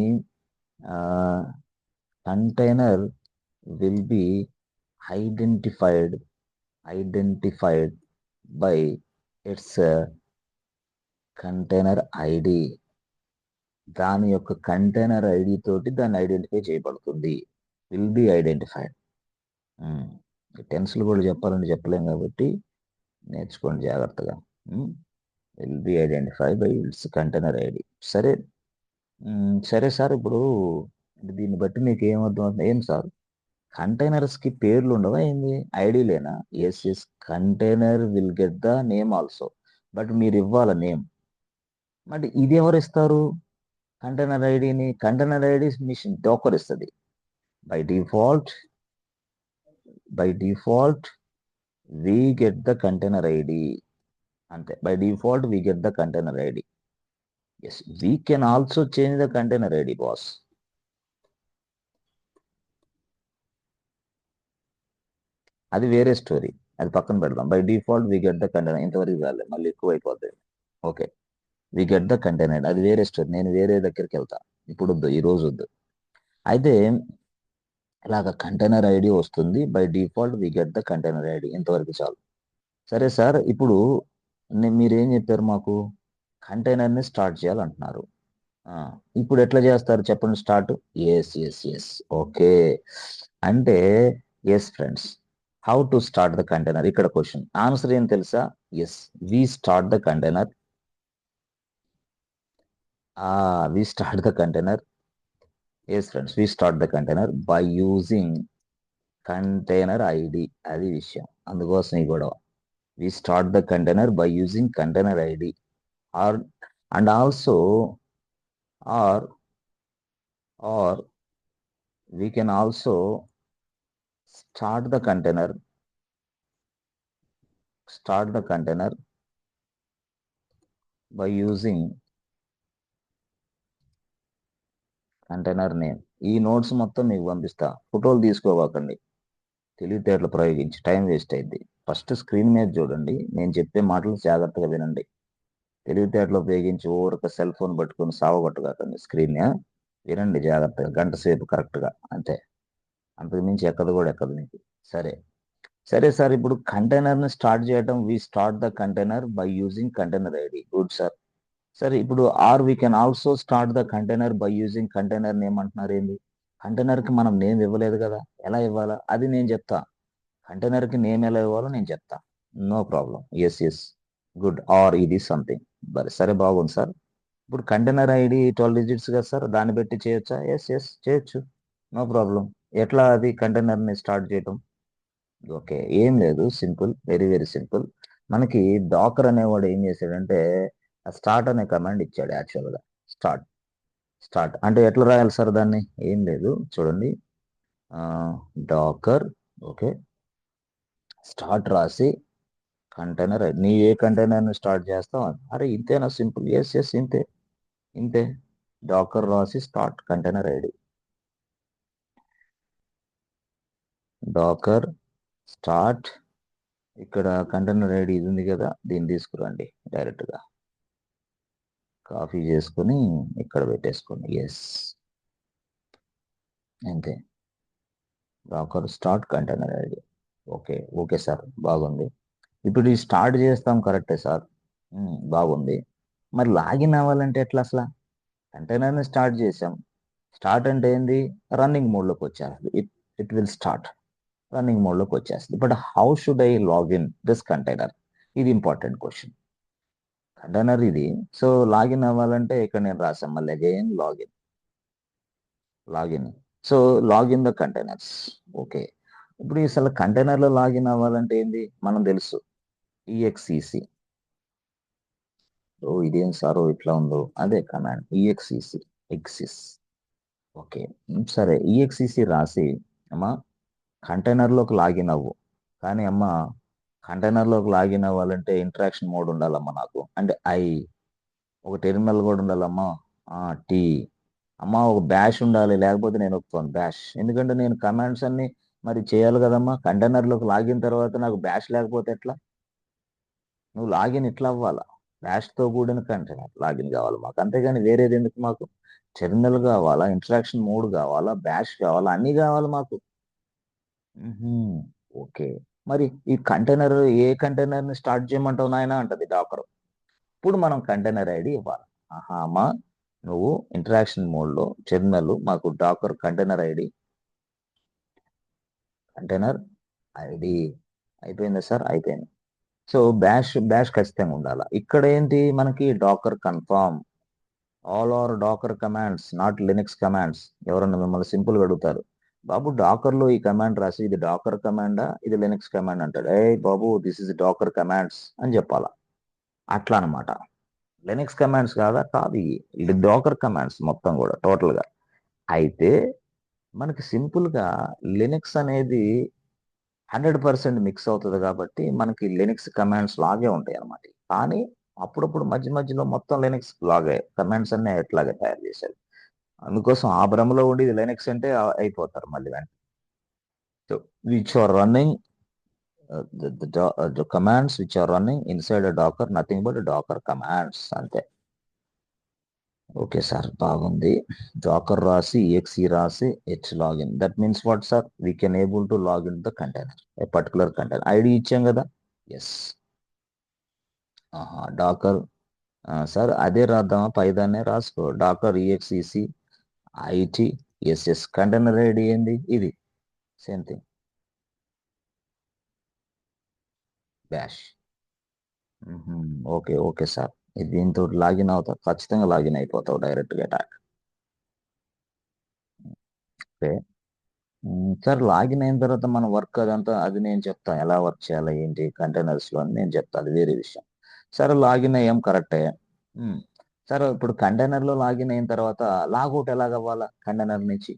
container will be identified by its container ID. దాని యొక్క కంటైనర్ ఐడి తోటి దాన్ని ఐడెంటిఫై చేయబడుతుంది. Will be identified. టెన్స్లు కూడా చెప్పాలని చెప్పలేం కాబట్టి నేర్చుకోండి జాగ్రత్తగా. Will be identify by its container ID. సరే. సరే సార్, ఇప్పుడు దీన్ని బట్టి మీకు ఏమర్థం అవుతుంది? ఏం సార్, కంటైనర్స్ కి పేర్లు ఉండవా ఏంది? ఐడి లేనా? Yes yes, container will get the name also. But మీరు ఇవ్వాల నేమ్. మరి ఇది ఎవరు ఇస్తారు? కంటైనర్ ఐడిని, కంటైనర్ ఐడి మిషన్ డోకర్ ఇస్తుంది. By default, we get the container ID. అంతే, by default we get the container ID. Yes, we can also change the container ID boss. అది వేరే స్టోరీ, అది పక్కన పెడదాం. By default we get the container, ఇంతవరకు కాలేదు, మళ్ళీ ఎక్కువ అయిపోద్ది. Okay, we get the container, అది వేరే స్టోరీ, నేను వేరే దగ్గరికి వెళ్తా. ఇప్పుడు వద్దు, ఈ రోజు వద్దు. అయితే ఇలాగ కంటైనర్ ఐడి వస్తుంది, by default we get the container ID, ఇంతవరకు చాలు. సరే సార్, ఇప్పుడు మీరేం చెప్పారు మాకు? కంటైనర్ని స్టార్ట్ చేయాలంటున్నారు. ఇప్పుడు ఎట్లా చేస్తారు చెప్పండి start? Yes yes yes, okay. అంటే yes friends, how to start the container, ఇక్కడ క్వశ్చన్. ఆన్సర్ ఏం తెలుసా? Yes, we start the container. We start the container. Yes friends, we start the container by using container ID. అది విషయం, అందుకోసం ఈ గొడవ. We start the container by using container ID, or and also or or we can also start the container by using container name. ఈ notes మొత్తం మీకు పంపిస్తా, ఫోటోలు తీసుకోవాకండి, తెలివితేటలు ప్రయోగించి టైం వేస్ట్ అయింది. ఫస్ట్ స్క్రీన్ మీద చూడండి, నేను చెప్పే మాటలు జాగ్రత్తగా వినండి. తెలివితేటలు ఉపయోగించి ఊరక సెల్ ఫోన్ పట్టుకొని సావగొట్టగాకండి స్క్రీన్. వినండి జాగ్రత్తగా, గంట సేపు కరెక్ట్గా, అంతే. అంతకు మించి ఎక్కదు కూడా ఎక్కదు మీకు. సరే. సరే సార్, ఇప్పుడు కంటైనర్ని స్టార్ట్ చేయడం, we start the container by using container ID. Good sir. సరే, ఇప్పుడు or we can also start the container by using container name అంటున్నారు. ఏంది? కంటైనర్కి మనం నేమ్ ఇవ్వలేదు కదా, ఎలా ఇవ్వాలా అది నేను చెప్తా. కంటైనర్కి నేమ్ ఎలా ఇవ్వాలో నేను చెప్తా, no problem. Yes yes, good. Or ఇది సంథింగ్. సరే, బాగుంది సార్. ఇప్పుడు కంటైనర్ ఐడి 12 డిజిట్స్ కదా సార్, దాన్ని బట్టి చేయొచ్చా? ఎస్ ఎస్, చేయొచ్చు, నో ప్రాబ్లం. ఎట్లా అది కంటైనర్ని స్టార్ట్ చేయటం? ఓకే, ఏం లేదు, సింపుల్, వెరీ వెరీ సింపుల్. మనకి డాకర్ అనేవాడు ఏం చేశాడంటే స్టార్ట్ అనే కమాండ్ ఇచ్చాడు యాక్చువల్గా. స్టార్ట్, స్టార్ట్ అంటే ఎట్లా రాయాలి సార్ దాన్ని? ఏం లేదు, చూడండి. డాకర్, ఓకే, స్టార్ట్ రాసి కంటైనర్, నీ ఏ కంటైనర్ని స్టార్ట్ చేస్తావు అని. అరే ఇంతేనా, సింపుల్. ఎస్ ఎస్, ఇంతే, ఇంతే. డాకర్ రాసి start container ID, Docker start. ఇక్కడ కంటైనర్ ఐడి ఇది ఉంది కదా, దీన్ని తీసుకురండి డైరెక్ట్గా, కాపీ చేసుకుని ఇక్కడ పెట్టేసుకోండి. ఎస్, అంతే. Docker start container ID. Okay, okay sir, బాగుంది. ఇప్పుడు ఈ స్టార్ట్ చేస్తాం, కరెక్టే సార్, బాగుంది. మరి లాగిన్ అవ్వాలంటే ఎట్లా అసలు? కంటైనర్ని స్టార్ట్ చేసాం, స్టార్ట్ అంటే ఏంది? రన్నింగ్ మోడ్లోకి వచ్చేస్తుంది. ఇట్ విల్ స్టార్ట్, రన్నింగ్ మోడ్లోకి వచ్చేస్తుంది. But how should I login this container? ఇది ఇంపార్టెంట్ క్వశ్చన్. కంటైనర్ ఇది, సో లాగిన్ అవ్వాలంటే ఇక్కడ నేను రాసాను, మళ్ళీ again login. So login the containers. Okay, ఇప్పుడు అసలు కంటైనర్లో లాగిన్ అవ్వాలంటే ఏంది మనం తెలుసు, ఈఎక్సిసి. ఓ ఇదేం సారో ఇట్లా ఉందో, అదే కమాండ్ ఈఎక్సిసి, ఎక్సిస్. ఓకే, సరే, ఈఎక్సిసి రాసి అమ్మా కంటైనర్లోకి లాగిన్ అవ్వు. కానీ అమ్మ, కంటైనర్లోకి లాగిన్ అవ్వాలంటే ఇంటరాక్షన్ మోడ్ ఉండాలమ్మా నాకు, అంటే ఒక టెర్మినల్ కూడా ఉండాలమ్మా. టీ, అమ్మ ఒక బ్యాష్ ఉండాలి, లేకపోతే నేను ఒప్పుకోను బ్యాష్. ఎందుకంటే నేను కమాండ్స్ అన్ని మరి చేయాలి కదమ్మా. కంటైనర్లోకి లాగిన్ తర్వాత నాకు బ్యాష్ లేకపోతే ఎట్లా? నువ్వు లాగిన్ ఇట్లా అవ్వాలా, బ్యాష్తో కూడిన కంటైనర్ లాగిన్ కావాలి మాకు, అంతేగాని వేరేది ఎందుకు మాకు? టెర్మినల్ కావాలా, ఇంటరాక్షన్ మోడ్ కావాలా, బ్యాష్ కావాలా, అన్నీ కావాలి మాకు. ఓకే, మరి ఈ కంటైనర్, ఏ కంటైనర్ని స్టార్ట్ చేయమంటావు నాయన అంటది డాకర్. ఇప్పుడు మనం కంటైనర్ ఐడి ఇవ్వాలి. అమ్మా, నువ్వు ఇంటరాక్షన్ మోడ్లో టెర్మినల్ మాకు Docker container ID, container ID. అయిపోయిందా సార్? అయిపోయింది. సో బ్యాష్ ఖచ్చితంగా ఉండాలి. ఇక్కడ ఏంటి మనకి Docker confirm all are Docker commands not Linux commands. ఎవరన్నా మిమ్మల్ని సింపుల్గా అడుగుతారు, బాబు డాకర్లో ఈ కమాండ్ రాసి ఇది డాకర్ కమాండా ఇది లినక్స్ కమాండ్ అంటాడు. ఏ బాబు దిస్ ఇస్ డాకర్ కమాండ్స్ అని చెప్పాలా. అట్లా అనమాట. లినక్స్ కమాండ్స్ కాదు ఇది డాకర్ కమాండ్స్ మొత్తం కూడా టోటల్గా. అయితే మనకి సింపుల్గా లినక్స్ అనేది 100% మిక్స్ అవుతుంది కాబట్టి మనకి లినక్స్ కమాండ్స్ లాగే ఉంటాయి అన్నమాట. కానీ అప్పుడప్పుడు మధ్య మధ్యలో మొత్తం లినక్స్ లాగే కమాండ్స్ అన్ని ఎట్లాగే తయారు చేశారు. అందుకోసం ఆ భ్రమలో ఉండి ఇది లినక్స్ అంటే అయిపోతారు మళ్ళీ వెంటనే. So which are running the commands which are running inside a docker nothing but docker commands అంతే. ఓకే సార్ బాగుంది. డాకర్ రాసి exe రాసి h login that means what sir we can able to login the container a particular container ID ఇచ్చాం కదా. Yes. Docker sir అదే రాద్దామా పైదాన్నే రాసుకో డాకర్ exec it ఎస్ కంటైనర్ ఐడి ఏంది ఇది same thing bash. Okay okay sir దీంతో లాగిన్ అవుతావు ఖచ్చితంగా లాగిన్ అయిపోతావు డైరెక్ట్గా అటాక్. ఓకే సార్ లాగిన్ అయిన తర్వాత మన వర్క్ అదంతా అది నేను చెప్తాను ఎలా వర్క్ చేయాలి ఏంటి కంటైనర్స్లో అని నేను చెప్తాను, అది వేరే విషయం. సరే లాగిన్ అయ్యాం కరెక్టే. సార్ ఇప్పుడు కంటైనర్లో లాగిన్ అయిన తర్వాత లాగౌట్ ఎలాగవ్వాలా కంటైనర్ నుంచి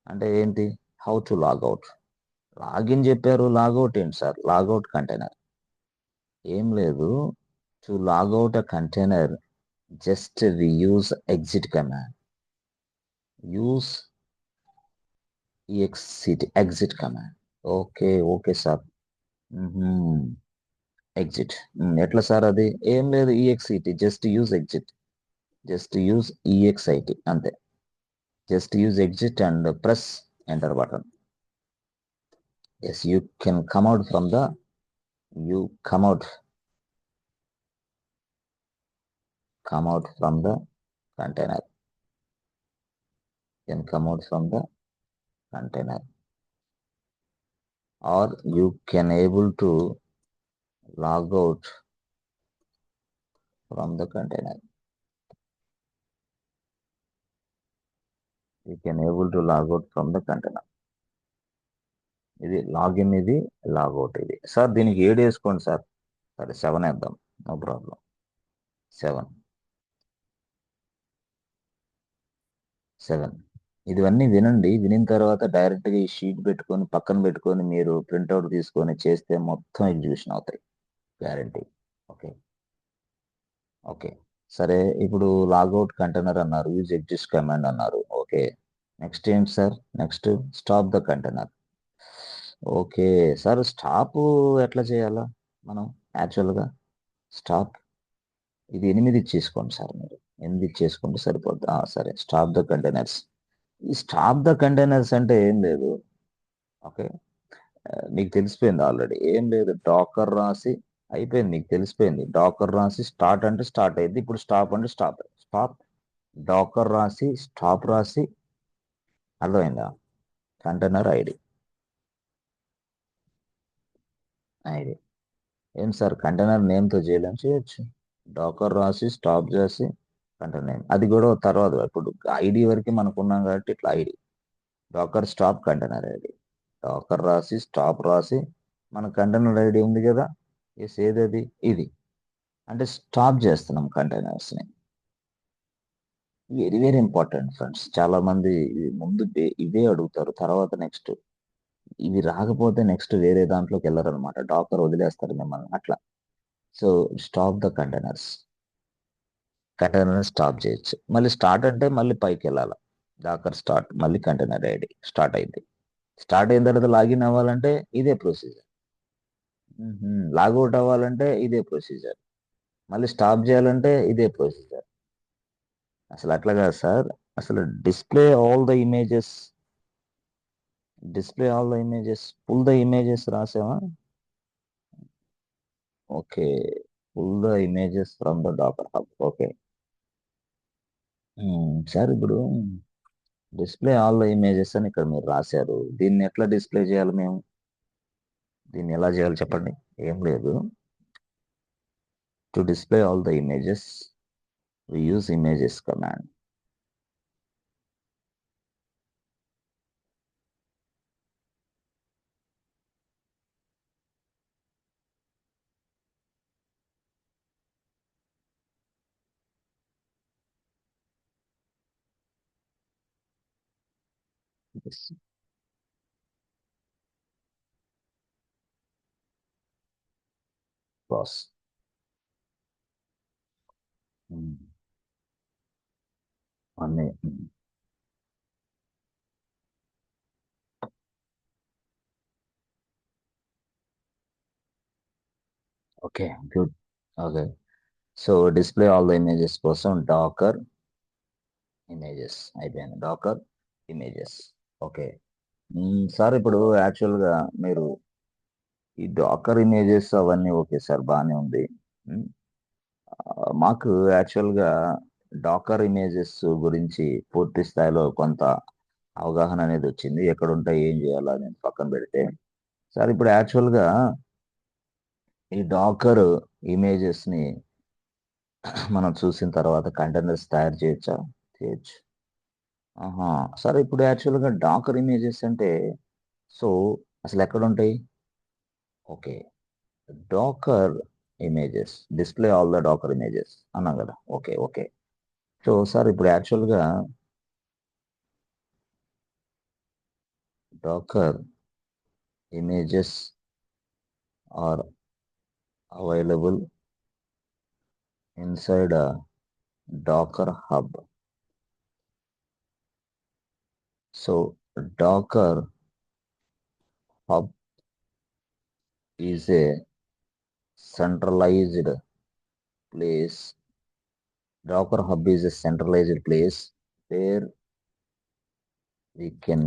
అంటే ఏంటి హౌ టు లాగౌట్. లాగిన్ చెప్పారు లాగౌట్ ఏంటి సార్ లాగౌట్ కంటైనర్ ఏం లేదు. To logout a container just we use exit command use exit command. Okay okay sir. Exit ఎట్లా సార్ అది ఏం లేదు exit just use exit just use exit అంతే. Just use exit and press enter button. Yes you can come out from the you come out from the container. You can come out from the container or you can able to log out from the container. You can able to log out from the container. ఇది login ఇది logout ఇది. Sir దీనికి 7 వేసుకోండి sir. సరే 7 వేద్దాం no problem 7 ఇవన్నీ వినండి. వినిన తర్వాత డైరెక్ట్గా ఈ షీట్ పెట్టుకొని పక్కన పెట్టుకొని మీరు ప్రింట్అవుట్ తీసుకొని చేస్తే మొత్తం ఎగ్జిక్యూషన్ అవుతాయి గ్యారంటీ. ఓకే ఓకే సరే ఇప్పుడు లాగౌట్ కంటైనర్ అన్నారు యూజ్ ఎగ్జిస్ట్ కమాండ్ అన్నారు. ఓకే నెక్స్ట్ ఏంటి sir next stop the container. Okay sir stop ఎట్లా చేయాలా మనం యాక్చువల్గా స్టాప్ ఇది 8 ఇచ్చేసుకోండి సార్ మీరు 8 ఇచ్చేసుకుంటే సరిపోద్ది. సరే స్టాప్ ద కంటైనర్స్. ఈ స్టాప్ ద కంటైనర్స్ అంటే ఏం లేదు. ఓకే మీకు తెలిసిపోయింది ఆల్రెడీ ఏం లేదు డాకర్ రాసి అయిపోయింది మీకు తెలిసిపోయింది. డాకర్ రాసి స్టార్ట్ అంటే స్టార్ట్ అయింది ఇప్పుడు స్టాప్ అంటే స్టాప్ డాకర్ రాసి స్టాప్ రాసి అర్థమైందా కంటైనర్ ఐడి ఏం సార్ కంటైనర్ నేమ్తో చేయలేం చేయొచ్చు. డాకర్ రాసి స్టాప్ చేసి కంటైనర్ నేమ్ అది కూడా తర్వాత ఇప్పుడు ఐడి వరకు మనకు ఉన్నాం కాబట్టి ఇట్లా ID Docker stop container ID Docker రాసి స్టాప్ రాసి మన కంటైనర్ ఐడి ఉంది కదా ఎస్ ఏదది ఇది అంటే స్టాప్ చేస్తున్నాం కంటైనర్స్ని. Very very important friends. చాలా మంది ముందు ఇవే అడుగుతారు తర్వాత నెక్స్ట్ ఇవి రాకపోతే నెక్స్ట్ వేరే దాంట్లోకి వెళ్ళరు అనమాట డాకర్ వదిలేస్తారు మిమ్మల్ని అట్లా. So stop the containers container stop చేయొచ్చు. మళ్ళీ స్టార్ట్ అంటే మళ్ళీ పైకి వెళ్ళాలి డాకర్ స్టార్ట్ మళ్ళీ కంటైనర్ ఐడి స్టార్ట్ అయింది. స్టార్ట్ అయిన తర్వాత లాగిన్ అవ్వాలంటే ఇదే ప్రొసీజర్. లాగౌట్ అవ్వాలంటే ఇదే ప్రొసీజర్. మళ్ళీ స్టాప్ చేయాలంటే ఇదే ప్రొసీజర్. అసలు అట్లా కాదు సార్ అసలు display all the images pull the images రాసావా. Okay pull the images from the Docker hub. Okay sir ఇప్పుడు డిస్ప్లే ఆల్ ద ఇమేజెస్ అని ఇక్కడ మీరు రాశారు. దీన్ని ఎట్లా డిస్ప్లే చేయాలి మేము దీన్ని ఎలా చేయాలి చెప్పండి. ఏం లేదు To display all the images, we use images command. Yes. Cross. అన్నీ. Okay, good. Okay, so display all the images కోసం డాకర్ ఇమేజెస్ అయిపోయింది. Docker images. ఓకే. సార్ ఇప్పుడు యాక్చువల్గా మీరు ఈ డాకర్ ఇమేజెస్ అవన్నీ ఓకే సార్, బాగానే ఉంది. మ్మ్. మాకు యాక్చువల్గా డాకర్ ఇమేజెస్ గురించి పూర్తి స్థాయిలో కొంత అవగాహన అనేది వచ్చింది. ఎక్కడ ఉంటాయి, ఏం చేయాలో అనేది పక్కన పెడితే, సార్ ఇప్పుడు యాక్చువల్గా ఈ డాకర్ ఇమేజెస్ని మనం చూసిన తర్వాత కంటైనర్స్ తయారు చేయొచ్చా? చేయొచ్చు. ఆహా. సరే ఇప్పుడు యాక్చువల్గా డాకర్ ఇమేజెస్ అంటే సో అసలు ఎక్కడ ఉంటాయి? Okay, Docker images display all the Docker images అన్నాం కదా. Okay, okay. సో సార్ ఇప్పుడు యాక్చువల్గా Docker images are available inside Docker Hub. So Docker Hub is a centralized place. Docker Hub is a centralized place where we can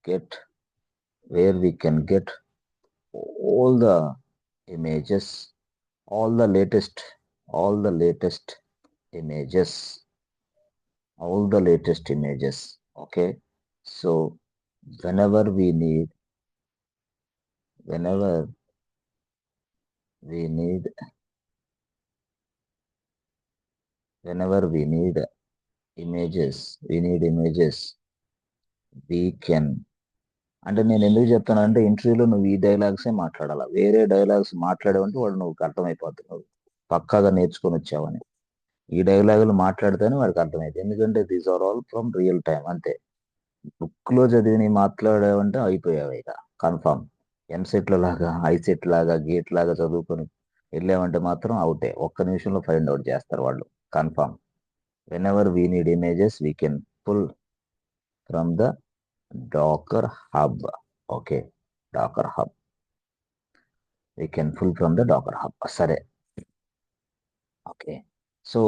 get where we can get all the images, all the latest, all the latest images, all the latest images. Okay, so whenever we need, whenever we need, whenever we need images, we need images, we can. అంటే నేను ఎందుకు చెప్తానంటే ఇంటర్వ్యూలో నువ్వు ఈ డైలాగ్సే మాట్లాడాలా, వేరే dialogues మాట్లాడావంటే వాడు నువ్వు అర్థమైపోతుంది, నువ్వు పక్కాగా నేర్చుకొని వచ్చావని. ఈ డైలాగులు మాట్లాడితేనే వాడికి అర్థమైంది, ఎందుకంటే these are all from real time. అంతే, బుక్లో చదివి మాట్లాడావంటే అయిపోయావు ఇక కన్ఫామ్. ఎంసెట్ల లాగా, ఐసెట్ లాగా, గేట్ లాగా చదువుకొని వెళ్ళామంటే మాత్రం అవుటే, ఒక్క నిమిషంలో ఫైండ్ అవుట్ చేస్తారు వాళ్ళు confirm. Whenever we need images we can pull from the Docker hub. Okay, Docker Hub, we can pull from the docker hub. సరే, ఓకే. సో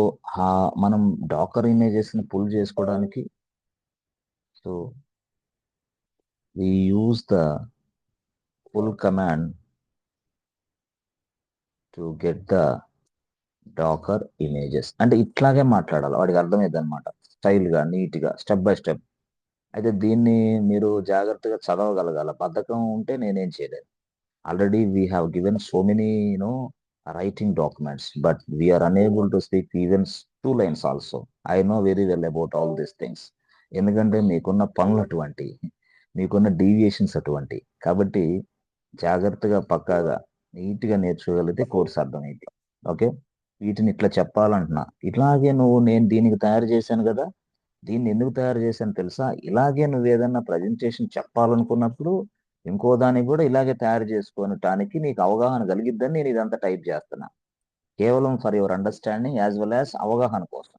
మనం డాకర్ ఇమేజెస్ ని పుల్ చేసుకోవడానికి so we use the pull command to get the Docker images. అంటే ఇట్లాగే మాట్లాడాలి, వాడికి అర్థమైంది అనమాట, స్టైల్గా, నీట్గా, స్టెప్ బై స్టెప్. అయితే దీన్ని మీరు జాగ్రత్తగా చదవగలగాల, బద్ధకం ఉంటే నేనేం చేయలేదు. Already we have given so many, writing documents, but we are unable to speak even 2 lines also. I know very well about all these things. ఎందుకంటే మీకున్న పనులు అటువంటి, మీకున్న డీవియేషన్స్ అటువంటి. కాబట్టి జాగ్రత్తగా, పక్కాగా, నీట్గా నేర్చుకోగలిగితే కోర్స్ అర్థమైంది. ఓకే, వీటిని ఇట్లా చెప్పాలంటున్నా. ఇట్లాగే నేను దీనికి తయారు చేశాను కదా, దీన్ని ఎందుకు తయారు చేశాను తెలుసా? ఇలాగే నువ్వు ఏదన్నా ప్రజెంటేషన్ చెప్పాలనుకున్నప్పుడు ఇంకో దాన్ని కూడా ఇలాగే తయారు చేసుకోవటానికి నీకు అవగాహన కలిగిద్దని నేను ఇదంతా టైప్ చేస్తున్నా, కేవలం for your understanding as well as అవగాహన కోసం.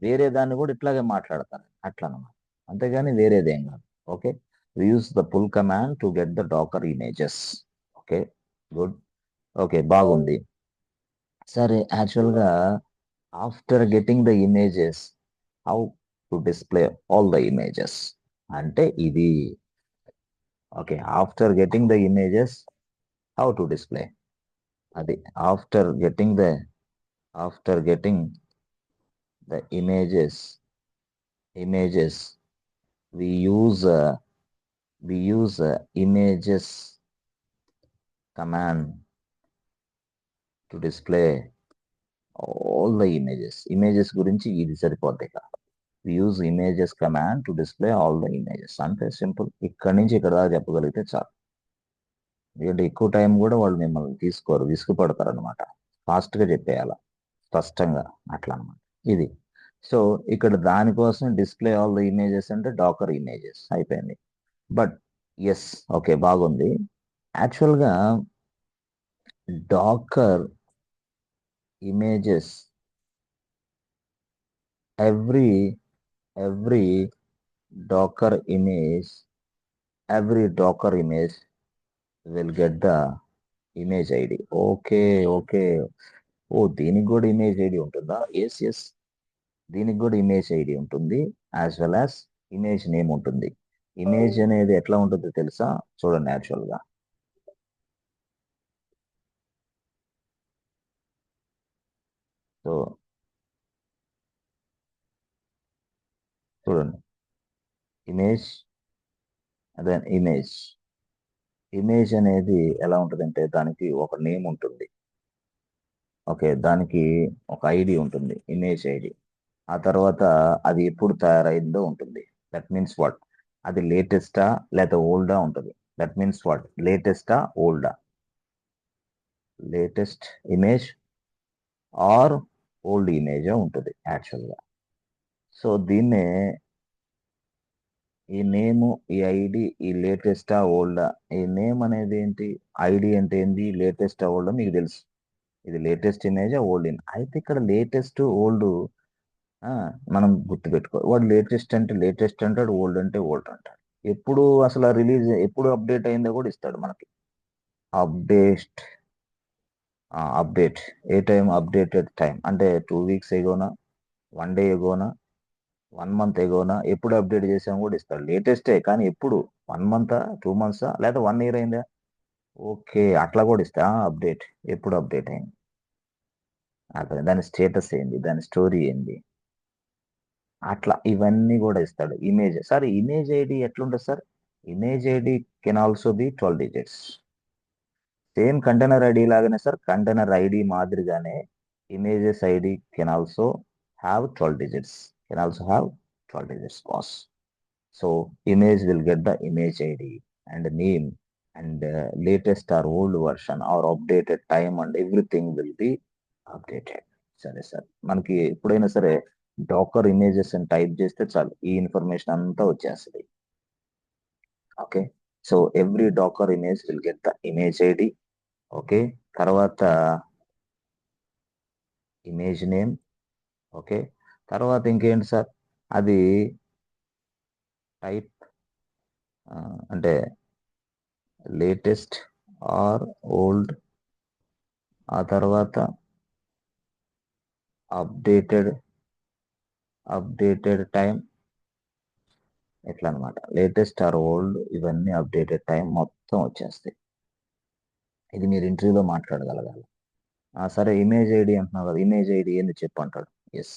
వేరే దాన్ని కూడా ఇట్లాగే మాట్లాడతాను అట్లనమాట, అంతేగాని వేరేదేం కాదు. Okay, use the pull command to get the Docker images. Okay, good. Okay, బాగుంది. సరే, యాక్చువల్గా after getting the images how to display all the images అంటే ఇది. Okay, after getting the images how to display, అది after getting the images we use images command to display all the images గురించి ఇది సరిపోద్ది ఇక. Use images command to display all the images. అంటే simple, ఇక్కడి నుంచి ఇక్కడ దాకా చెప్పగలిగితే చాలు. ఎందుకంటే ఎక్కువ టైం కూడా వాళ్ళు మిమ్మల్ని తీసుకోరు, విసుగుపడతారు అనమాట. ఫాస్ట్గా చెప్పేయాల, స్పష్టంగా, అట్లా అనమాట ఇది. సో ఇక్కడ దానికోసం డిస్ప్లే ఆల్ ద ఇమేజెస్ అంటే డాకర్ ఇమేజెస్ అయిపోయింది. బట్ ఎస్, ఓకే, బాగుంది. యాక్చువల్గా Docker images, every every Docker image every Docker image will get the image ID. Okay, okay. ఓ, దీనికి కూడా ఇమేజ్ ఐడి ఉంటుందా? ఎస్, ఎస్, దీనికి కూడా ఇమేజ్ ఐడి ఉంటుంది, as well as image name ఉంటుంది. ఇమేజ్ అనేది ఎట్లా ఉంటుందో తెలుసా? చూడండి, యాక్చువల్గా సో చూడండి, ఇమేజ్, అదే ఇమేజ్ అనేది ఎలా ఉంటుందంటే దానికి ఒక నేమ్ ఉంటుంది. ఓకే, దానికి ఒక ఐడి ఉంటుంది, ఇమేజ్ ఐడి. ఆ తర్వాత అది ఎప్పుడు తయారైందో ఉంటుంది. దట్ మీన్స్ వాట్, అది లేటెస్టా లేదా ఓల్డా ఉంటుంది. దట్ మీన్స్ వాట్, లేటెస్టా ఓల్డా, latest image or old image ఉంటుంది యాక్చువల్గా. సో దీన్నే, ఈ నేమ్, ఈ ఐడి, ఈ లేటెస్టా ఓల్డా, ఈ నేమ్ అనేది ఏంటి, ఐడి అంటే ఏంటి, లేటెస్ట్ ఓల్డ్ మీకు తెలుసు. ఇది లేటెస్ట్ ఇమేజ్ ఓల్డ్ ఇమేజ్ అయితే ఇక్కడ లేటెస్ట్ ఓల్డ్ మనం గుర్తుపెట్టుకో. వాడు లేటెస్ట్ అంటే లేటెస్ట్ అంటాడు, ఓల్డ్ అంటే ఓల్డ్ అంటాడు. ఎప్పుడు అసలు రిలీజ్ ఎప్పుడు అప్డేట్ అయిందో కూడా ఇస్తాడు మనకి. అప్డేట్, అప్డేట్, ఏ టైం, అప్డేటెడ్ టైం అంటే 2 weeks ఎగోనా, 1 day ఎగోనా, 1 month ఎగోనా, ఎప్పుడు అప్డేట్ చేసాము కూడా ఇస్తాడు. లేటెస్టే కానీ ఎప్పుడు, 1 month, 2 months, లేదా 1 year అయిందా, ఓకే, అట్లా కూడా ఇస్తా. అప్డేట్, ఎప్పుడు అప్డేట్ అయింది, అట్లా దాని స్టేటస్ ఏంది, దాని స్టోరీ ఏంది, అట్లా ఇవన్నీ కూడా ఇస్తాడు. ఇమేజ్, సార్ ఇమేజ్ ఐడి ఎట్లుంటుంది sir? Image ID can also be 12 digits. Same container ID లాగానే సార్, కంటైనర్ ఐడి మాదిరిగానే images ID can also have 12 digits, can also have 12 digits boss. So image will get the image ID and name and latest or old version or updated time and everything will be updated. సరే sir, మనకి ఎప్పుడైనా సరే Dakar images అని type చేస్తే చాలు, ఈ information అంతా వచ్చేస్తుంది. Okay, so every Docker image will get the image ID. Okay, తర్వాత ఇమేజ్ నేమ్. ఓకే, తర్వాత ఇంకేంటి సార్, అది టైప్ అంటే లేటెస్ట్ ఆర్ ఓల్డ్, ఆ తర్వాత అప్డేటెడ్ టైం, ఎట్లా అనమాట, లేటెస్ట్ ఆర్ ఓల్డ్, ఇవన్నీ అప్డేటెడ్ టైం మొత్తం వచ్చేస్తాయి. ఇది మీరు ఇంటర్వ్యూలో మాట్లాడగలగాలి. సరే, ఇమేజ్ ఐడి అంటున్నావు కదా, ఇమేజ్ ఐడి ఏంది చెప్పు అంటాడు. Yes,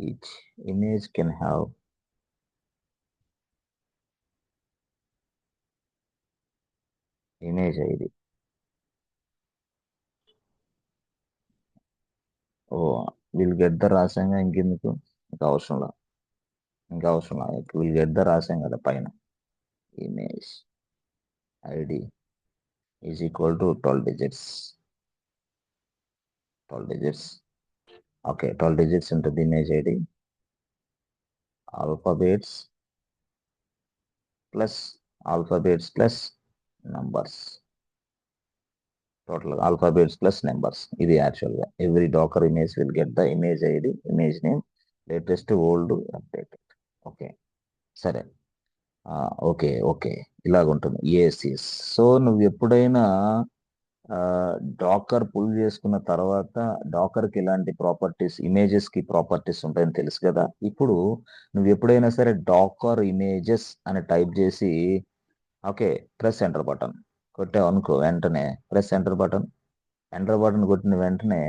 each image can have image ID. ఓ, విల్ గెట్ ద రాసాంగా, ఇంకెందుకు, ఇంకా అవసరంలా, విల్ గెట్ ద రాసాం కదా పైన. Image ID is equal to 12 digits. 12 digits. Okay, 12 digits ఉంటుంది image ID. Alphabets plus numbers, total alphabets plus numbers. ఇది యాక్చువల్గా every Docker image will get the image ID, image name, latest, old, updated. Okay, సరే, okay, okay, ఇలాగుంటుంది. Yes, yes. So నువ్వు ఎప్పుడైనా Dakar pull చేసుకున్న తర్వాత డాకర్కి ఇలాంటి ప్రాపర్టీస్, ఇమేజెస్కి ప్రాపర్టీస్ ఉంటాయని తెలుసు కదా. ఇప్పుడు నువ్వు ఎప్పుడైనా సరే డాకర్ ఇమేజెస్ అని టైప్ చేసి, ఓకే, ప్రెస్ ఎంటర్ బటన్ కొట్టావు అనుకో, వెంటనే ప్రెస్ ఎంటర్ బటన్ కొట్టిన వెంటనే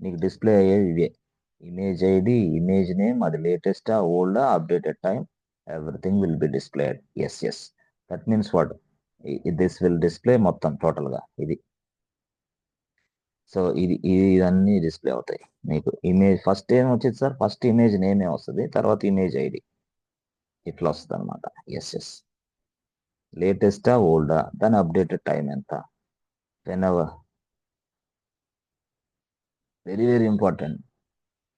నీకు డిస్ప్లే అయ్యేది ఇవే, ఇమేజ్ ఐడి, ఇమేజ్ నేమ్, అది లేటెస్టా ఓల్డా, updated time, everything will be displayed. Yes, yes, that means what, this will display మొత్తం టోటల్గా ఇది. సో ఇవన్నీ డిస్ప్లే అవుతాయి మీకు. ఇమేజ్ ఫస్ట్ ఏం వచ్చేది సార్? ఫస్ట్ ఇమేజ్ నేమే వస్తుంది, తర్వాత ఇమేజ్ ఐడి ఇట్లా వస్తుంది అనమాట. ఎస్. లేటెస్టా ఓల్డా, దాని అప్డేటెడ్ టైం ఎంత, when ever. Very very important.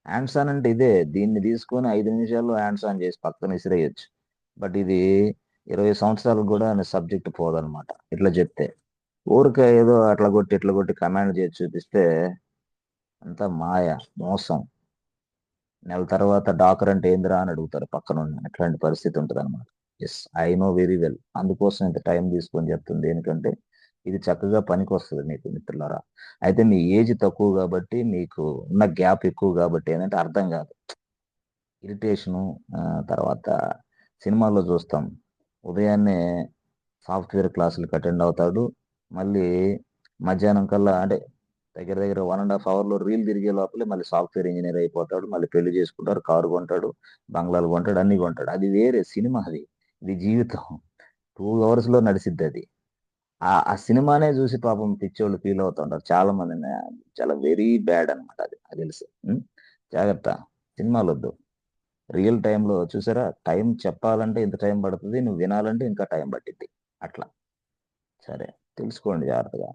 Hands on అంటే ఇదే, దీన్ని తీసుకొని 5 నిమిషాల్లో హ్యాండ్స్ ఆన్ చేసి పక్కన విసిరేయచ్చు. బట్ ఇది 20 సంవత్సరాలకు కూడా సబ్జెక్ట్ పోదనమాట ఇట్లా చెప్తే. ఊరికే ఏదో అట్లా కొట్టి ఇట్లా కొట్టి కమాండ్ చేసి చూపిస్తే అంతా మాయ, మోసం. నెల తర్వాత డాకర్ అంటే ఏందిరా అని అడుగుతారు పక్కన ఉన్న. అట్లాంటి పరిస్థితి ఉంటుంది అనమాట. Yes, I know very well. అందుకోసం ఇంత టైం తీసుకొని చెప్తుంది. ఎందుకంటే ఇది చక్కగా పనికి వస్తుంది మీకు మిత్రులారా. అయితే మీ ఏజ్ తక్కువ కాబట్టి, మీకు ఉన్న గ్యాప్ ఎక్కువ కాబట్టి ఏంటంటే అర్థం కాదు. ఇరిటేషను. తర్వాత సినిమాల్లో చూస్తాం, ఉదయాన్నే సాఫ్ట్వేర్ క్లాసులకు అటెండ్ అవుతాడు, మళ్ళీ మధ్యాహ్నం కల్లా అంటే దగ్గర దగ్గర 1.5 అవర్లో రీల్ తిరిగే లోపలే మళ్ళీ సాఫ్ట్వేర్ ఇంజనీర్ అయిపోతాడు, మళ్ళీ పెళ్లి చేసుకుంటాడు, కారు కొంటాడు, బంగ్లాలు కొంటాడు, అన్ని కొంటాడు. అది వేరే సినిమా. అది ఇది జీవితం. 2 అవర్స్లో నడిసిద్ది అది. ఆ సినిమానే చూసి పాపం పిచ్చోళ్ళు ఫీల్ అవుతుంటారు చాలా మంది. చాలా వెరీ బ్యాడ్ అనమాట అది, అది తెలుసు. జాగ్రత్త, సినిమాలు వద్దు. రియల్ టైంలో చూసారా, టైం చెప్పాలంటే ఇంత టైం పడుతుంది, నువ్వు వినాలంటే ఇంకా టైం పట్టిద్ది. అట్లా. సరే, తెలుసుకోండి జాగ్రత్తగా.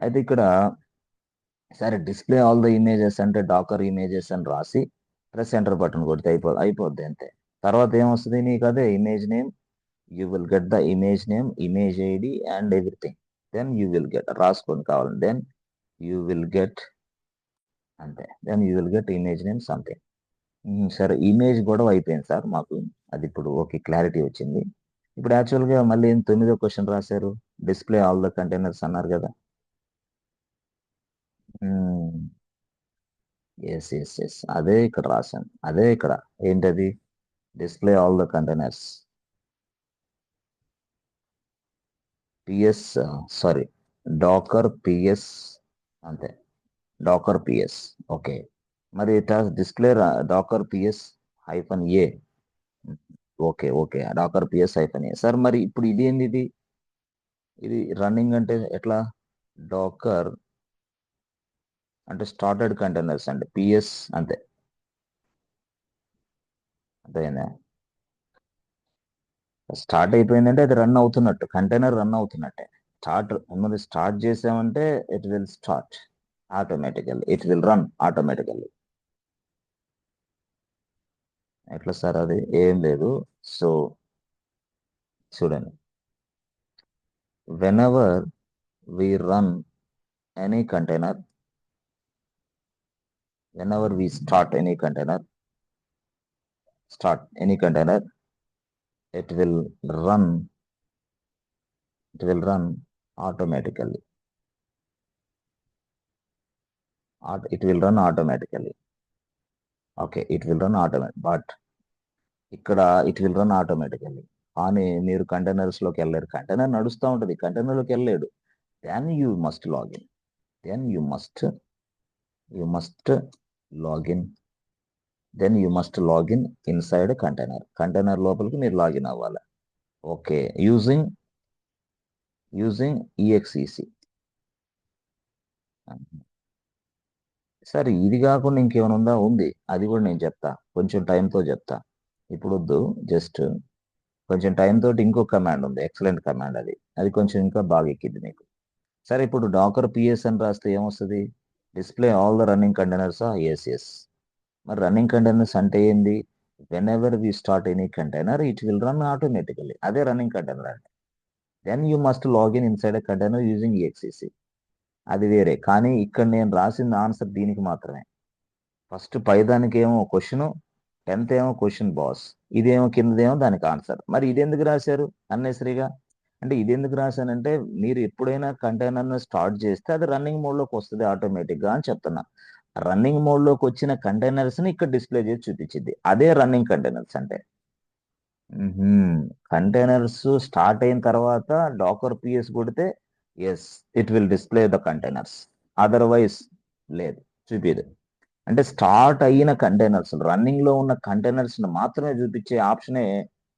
అయితే ఇక్కడ సరే, డిస్ప్లే ఆల్ ద ఇమేజెస్ అంటే డాకర్ ఇమేజెస్ అని రాసి ప్రెస్ ఎంటర్ బటన్ కొడితే అయిపోద్ది అంతే. తర్వాత ఏమొస్తుంది నీకు? అదే image name, you will get the image name, image ID and everything. Then you will get, రాసుకొని కావాలండి, దెన్ యూ విల్ గెట్, అంతే. Then you will get image name something. సరే, ఇమేజ్ గొడవ అయిపోయింది సార్ మాకు. అది ఇప్పుడు ఓకే, క్లారిటీ వచ్చింది. ఇప్పుడు యాక్చువల్గా మళ్ళీ 9వ క్వశ్చన్ రాశారు, డిస్ప్లే ఆల్ ద కంటైనర్స్ అన్నారు కదా. ఎస్, అదే ఇక్కడ రాశాను. అదే ఇక్కడ ఏంటది? Display all the containers. PS, sorry, Docker PS, అంతే. Docker PS. ఓకే. మరి display Docker PS -A. Okay, Docker PS -A. Sir మరి ఇప్పుడు ఇది ఏంది? ఇది రన్నింగ్ అంటే ఎట్లా? డాకర్ అంటే స్టార్టెడ్ కంటైనర్స్ అంటే పిఎస్, అంతే. అంతేనా? స్టార్ట్ అయిపోయిందంటే అది రన్ అవుతున్నట్టు, కంటైనర్ రన్ అవుతున్నట్టే. స్టార్ట్ చేసామంటే it will start automatically, it will run automatically. ఎట్లా సార్? అది ఏం లేదు. సో చూడండి, whenever we run any container, whenever we start any container, it will run automatically. It will run automatically. Okay, it will run automatically. But ఇక్కడ it will run automatically. కానీ మీరు containers లోకి వెళ్ళలేరు. Container నడుస్తూ ఉంటుంది, కంటైనర్లోకి వెళ్ళలేడు. Then you must login. Then you must login. Then you must login inside container. Container లోపలికి మీరు లాగిన్ అవ్వాలి. Okay, using EXEC. సరే, ఇది కాకుండా ఇంకేమైనా ఉందా? ఉంది, అది కూడా నేను చెప్తా, కొంచెం టైంతో చెప్తా. ఇప్పుడు వద్దు, జస్ట్ కొంచెం టైం తోటి ఇంకో కమాండ్ ఉంది, ఎక్సలెంట్ కమాండ్. అది కొంచెం ఇంకా బాగా ఎక్కింది మీకు. సరే, ఇప్పుడు డాకర్ పిఎస్ అని రాస్తే ఏమొస్తుంది? Display all the running containers. Yes. మరి రన్నింగ్ కంటైనర్స్ అంటే ఏంది? Whenever we start any container it will run automatically. అదే రన్నింగ్ కంటైనర్ అంటే. Then you must login inside a container using EXEC. అది వేరే. కానీ ఇక్కడ నేను రాసిన ఆన్సర్ దీనికి మాత్రమే. ఫస్ట్ పైదానికి ఏమో క్వశ్చన్, 10th ఏమో క్వశ్చన్ బాస్, ఇదేమో కిందదేమో దానికి ఆన్సర్. మరి ఇది ఎందుకు రాశారు అన్నెసరీగా? అంటే ఇది ఎందుకు రాశానంటే, మీరు ఎప్పుడైనా కంటైనర్ను స్టార్ట్ చేస్తే అది రన్నింగ్ మోడ్లోకి వస్తుంది ఆటోమేటిక్గా అని చెప్తున్నా. రన్నింగ్ మోడ్లోకి వచ్చిన కంటైనర్స్ని ఇక్కడ డిస్ప్లే చేసి చూపించింది. అదే రన్నింగ్ కంటైనర్స్ అంటే. కంటైనర్స్ స్టార్ట్ అయిన తర్వాత డాకర్ పిఎస్ కొడితే yes, it will display the containers. Otherwise లేదు, చూపిదు. అంటే స్టార్ట్ అయిన కంటైనర్స్, రన్నింగ్ లో ఉన్న కంటైనర్స్ మాత్రమే చూపించే ఆప్షనే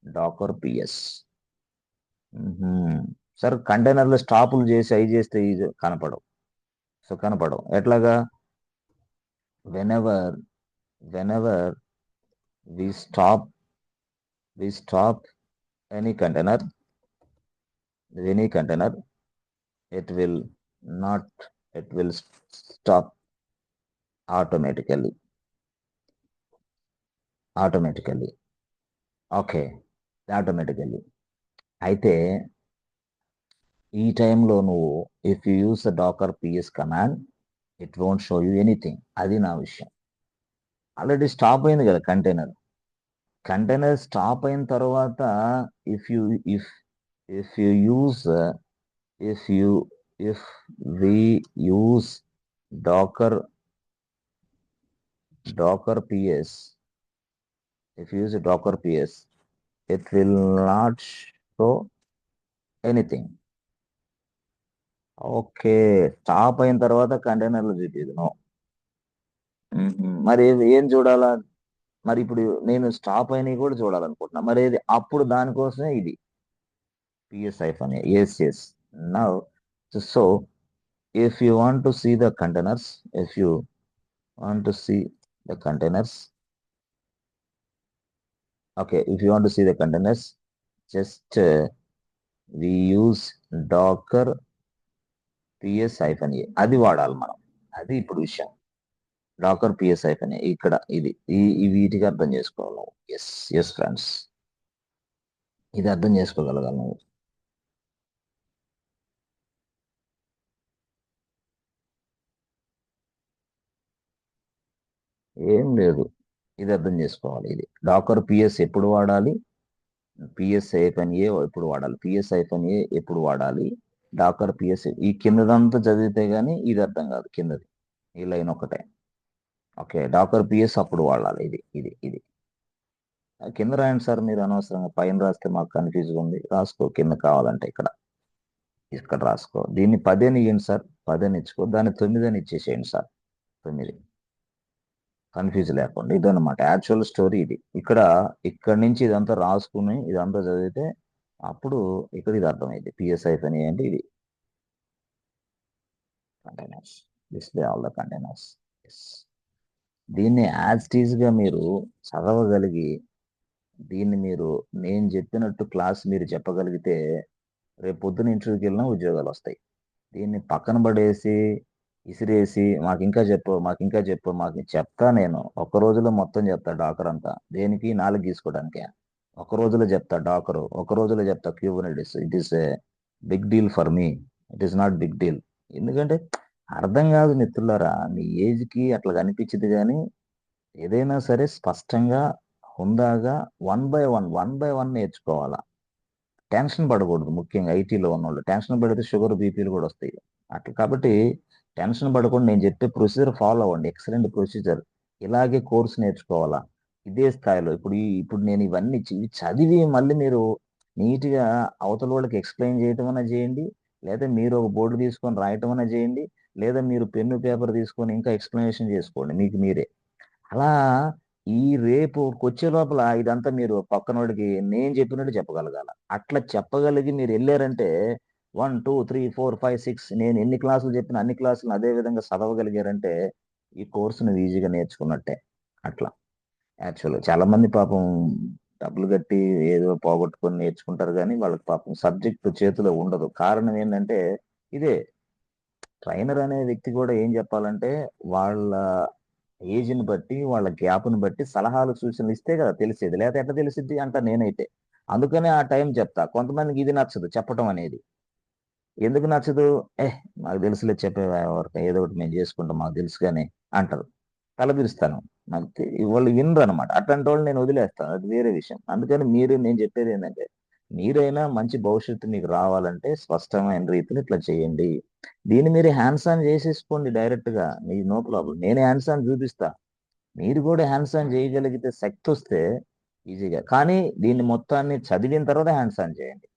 డాకర్ పిఎస్. సార్, కంటైనర్లో స్టాపులు చేసి అవి చేస్తే కనపడవు. సో కనపడవు. ఎట్లాగా? Whenever we stop any container, it will not it will stop automatically. Okay, automatically. అయితే ఈ టైంలో నువ్వు if you use the Dakar PS command, it won't show you anything. అది నా విషయం. ఆల్రెడీ స్టాప్ అయింది కదా కంటైనర్ స్టాప్ అయిన తర్వాత if you if if you use if you if we use docker ps, if you use a docker ps, it will not show anything. Okay, stop అయిన తర్వాత కంటైనర్లు చూపించదు. మరి ఏం చూడాలా? మరి ఇప్పుడు నేను స్టాప్ అయినవి కూడా చూడాలనుకుంటున్నా. మరి అప్పుడు దానికోసమే ఇది ps-a. Yes. Now so if you want to see the containers, just we use docker ps-a. అది వాడాలి మనం. అది ఇప్పుడు విషయం. డాకర్ ps-a ఇక్కడ ఇది ఈ వీటికి అర్థం చేసుకోవాలి. ఎస్ ఫ్రెండ్స్, ఇది అర్థం చేసుకోగలగాలి నువ్వు. ఏం లేదు, ఇది అర్థం చేసుకోవాలి. ఇది డాకర్ ps ఎప్పుడు వాడాలి, ps-a ఎప్పుడు వాడాలి, ps-a ఎప్పుడు వాడాలి, డాకర్ ps ఈ కిందదంతా చదివితే గానీ ఇది అర్థం కాదు. కిందది ఈ లైన్ ఒకటే. ఓకే, డాకర్ ps అప్పుడు వాడాలి. ఇది కింద రాయండి సార్, మీరు అనవసరంగా పైన రాస్తే మాకు కన్ఫ్యూజ్గా ఉంది. రాసుకో కింద కావాలంటే ఇక్కడ రాసుకో. దీన్ని 10 అని ఇవ్వండి సార్, 10 అని ఇచ్చుకో. దాన్ని 9 అని ఇచ్చేసేయండి సార్, 9. కన్ఫ్యూజ్ లేకుండా. ఇదన్నమాట యాక్చువల్ స్టోరీ. ఇది ఇక్కడ నుంచి ఇదంతా రాసుకుని ఇదంతా చదివితే అప్పుడు ఇక్కడ ఇది అర్థమైంది. ps-a అంటే ఇది containers, display all the containers. దీన్ని యాజ్ టీజ్ గా మీరు చదవగలిగి దీన్ని మీరు నేను చెప్పినట్టు క్లాస్ మీరు చెప్పగలిగితే రేపు పొద్దున ఇంటర్వ్యూకి వెళ్ళినా ఉద్యోగాలు వస్తాయి. దీన్ని పక్కన పడేసి ఇసిరేసి మాకు ఇంకా చెప్పు చెప్తా. నేను ఒక్క రోజులో మొత్తం చెప్తా డాకర్ అంతా. దేనికి? 4 గీసుకోవడానికే. ఒక రోజులో చెప్తా డాకరు, ఒక రోజులో చెప్తా Kubernetes. It is a big deal for me, it is not big deal. ఎందుకంటే అర్థం కాదు మిత్రులారా. మీ ఏజ్కి అట్లా కనిపించింది. కానీ ఏదైనా సరే స్పష్టంగా హుందాగా 1 by 1 నేర్చుకోవాలా. టెన్షన్ పడకూడదు. ముఖ్యంగా ఐటీలో ఉన్నవాళ్ళు టెన్షన్ పడితే షుగర్ బీపీలు కూడా వస్తాయి. అట్లా కాబట్టి టెన్షన్ పడకుండా నేను చెప్పే ప్రొసీజర్ ఫాలో అవ్వండి. Excellent procedure. ఇలాగే కోర్సు నేర్చుకోవాలా ఇదే స్థాయిలో. ఇప్పుడు నేను ఇవన్నీ చదివి మళ్ళీ మీరు నీట్గా అవతల వాళ్ళకి ఎక్స్ప్లెయిన్ చేయటం అన్నా చేయండి, లేదా మీరు ఒక బోర్డు తీసుకొని రాయటం అన్నా చేయండి, లేదా మీరు పెన్ను పేపర్ తీసుకొని ఇంకా ఎక్స్ప్లెనేషన్ చేసుకోండి మీకు మీరే. అలా ఈ రేపు వచ్చే లోపల ఇదంతా మీరు పక్కనోడికి నేను చెప్పినట్టు చెప్పగలగాల. అట్లా చెప్పగలిగి మీరు వెళ్ళారంటే 1 2 3 4 5 6 నేను ఎన్ని క్లాసులు చెప్పిన అన్ని క్లాసులు అదే విధంగా చదవగలిగారంటే ఈ కోర్సును ఈజీగా నేర్చుకున్నట్టే. అట్లా యాక్చువల్గా చాలా మంది పాపం డబ్బులు కట్టి ఏదో పోగొట్టుకొని నేర్చుకుంటారు, కానీ వాళ్ళకి పాపం సబ్జెక్టు చేతిలో ఉండదు. కారణం ఏంటంటే ఇదే. ట్రైనర్ అనే వ్యక్తి కూడా ఏం చెప్పాలంటే వాళ్ళ ఏజ్ని బట్టి వాళ్ళ గ్యాప్ని బట్టి సలహాలు సూచనలు ఇస్తే కదా తెలిసేది, లేకపోతే ఎట్లా తెలిసిద్ది అంట నేనైతే. అందుకనే ఆ టైం చెప్తా. కొంతమందికి ఇది నచ్చదు చెప్పటం అనేది. ఎందుకు నచ్చదు? మాకు తెలుసులే చెప్పే వరకు ఏదో ఒకటి మేము చేసుకుంటాం మాకు తెలుసు కానీ అంటారు. తలపిరుస్తాను. వాళ్ళు వినరు అనమాట. అట్లాంటి వాళ్ళు నేను వదిలేస్తాను, అది వేరే విషయం. అందుకని నేను చెప్పేది ఏంటంటే మీరైనా మంచి భవిష్యత్తు మీకు రావాలంటే స్పష్టమైన రీతిలో ఇట్లా చేయండి. దీన్ని మీరు హ్యాండ్స్ ఆన్ చేసేసుకోండి డైరెక్ట్గా, మీకు నో ప్రాబ్లం. నేనే హ్యాండ్స్ ఆన్ చూపిస్తా, మీరు కూడా హ్యాండ్స్ ఆన్ చేయగలిగితే శక్తి వస్తే ఈజీగా. కానీ దీన్ని మొత్తాన్ని చదివిన తర్వాత హ్యాండ్స్ ఆన్ చేయండి.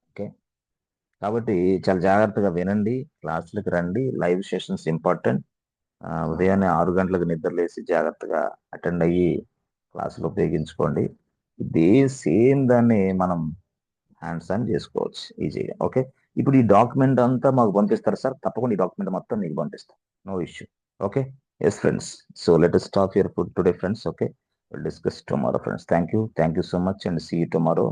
ఓకే, కాబట్టి చాలా జాగ్రత్తగా వినండి, క్లాసులకు రండి. Live sessions important. ఉదయాన్నే 6 గంటలకు నిద్రలేసి జాగ్రత్తగా అటెండ్ అయ్యి క్లాసులు ఉపయోగించుకోండి. ఇదే సేమ్ దాన్ని మనం హ్యాండ్స్ ఆన్ చేసుకోవచ్చు ఈజీగా. ఓకే, ఇప్పుడు ఈ డాక్యుమెంట్ అంతా మాకు పంపిస్తారు సార్? తప్పకుండా ఈ డాక్యుమెంట్ మొత్తం మీకు పంపిస్తాం, no issue. Okay, yes friends, so let us stop here for today friends. Okay, we'll discuss tomorrow friends. Thank you so much and see you tomorrow.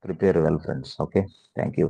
Prepare well friends. Okay, thank you.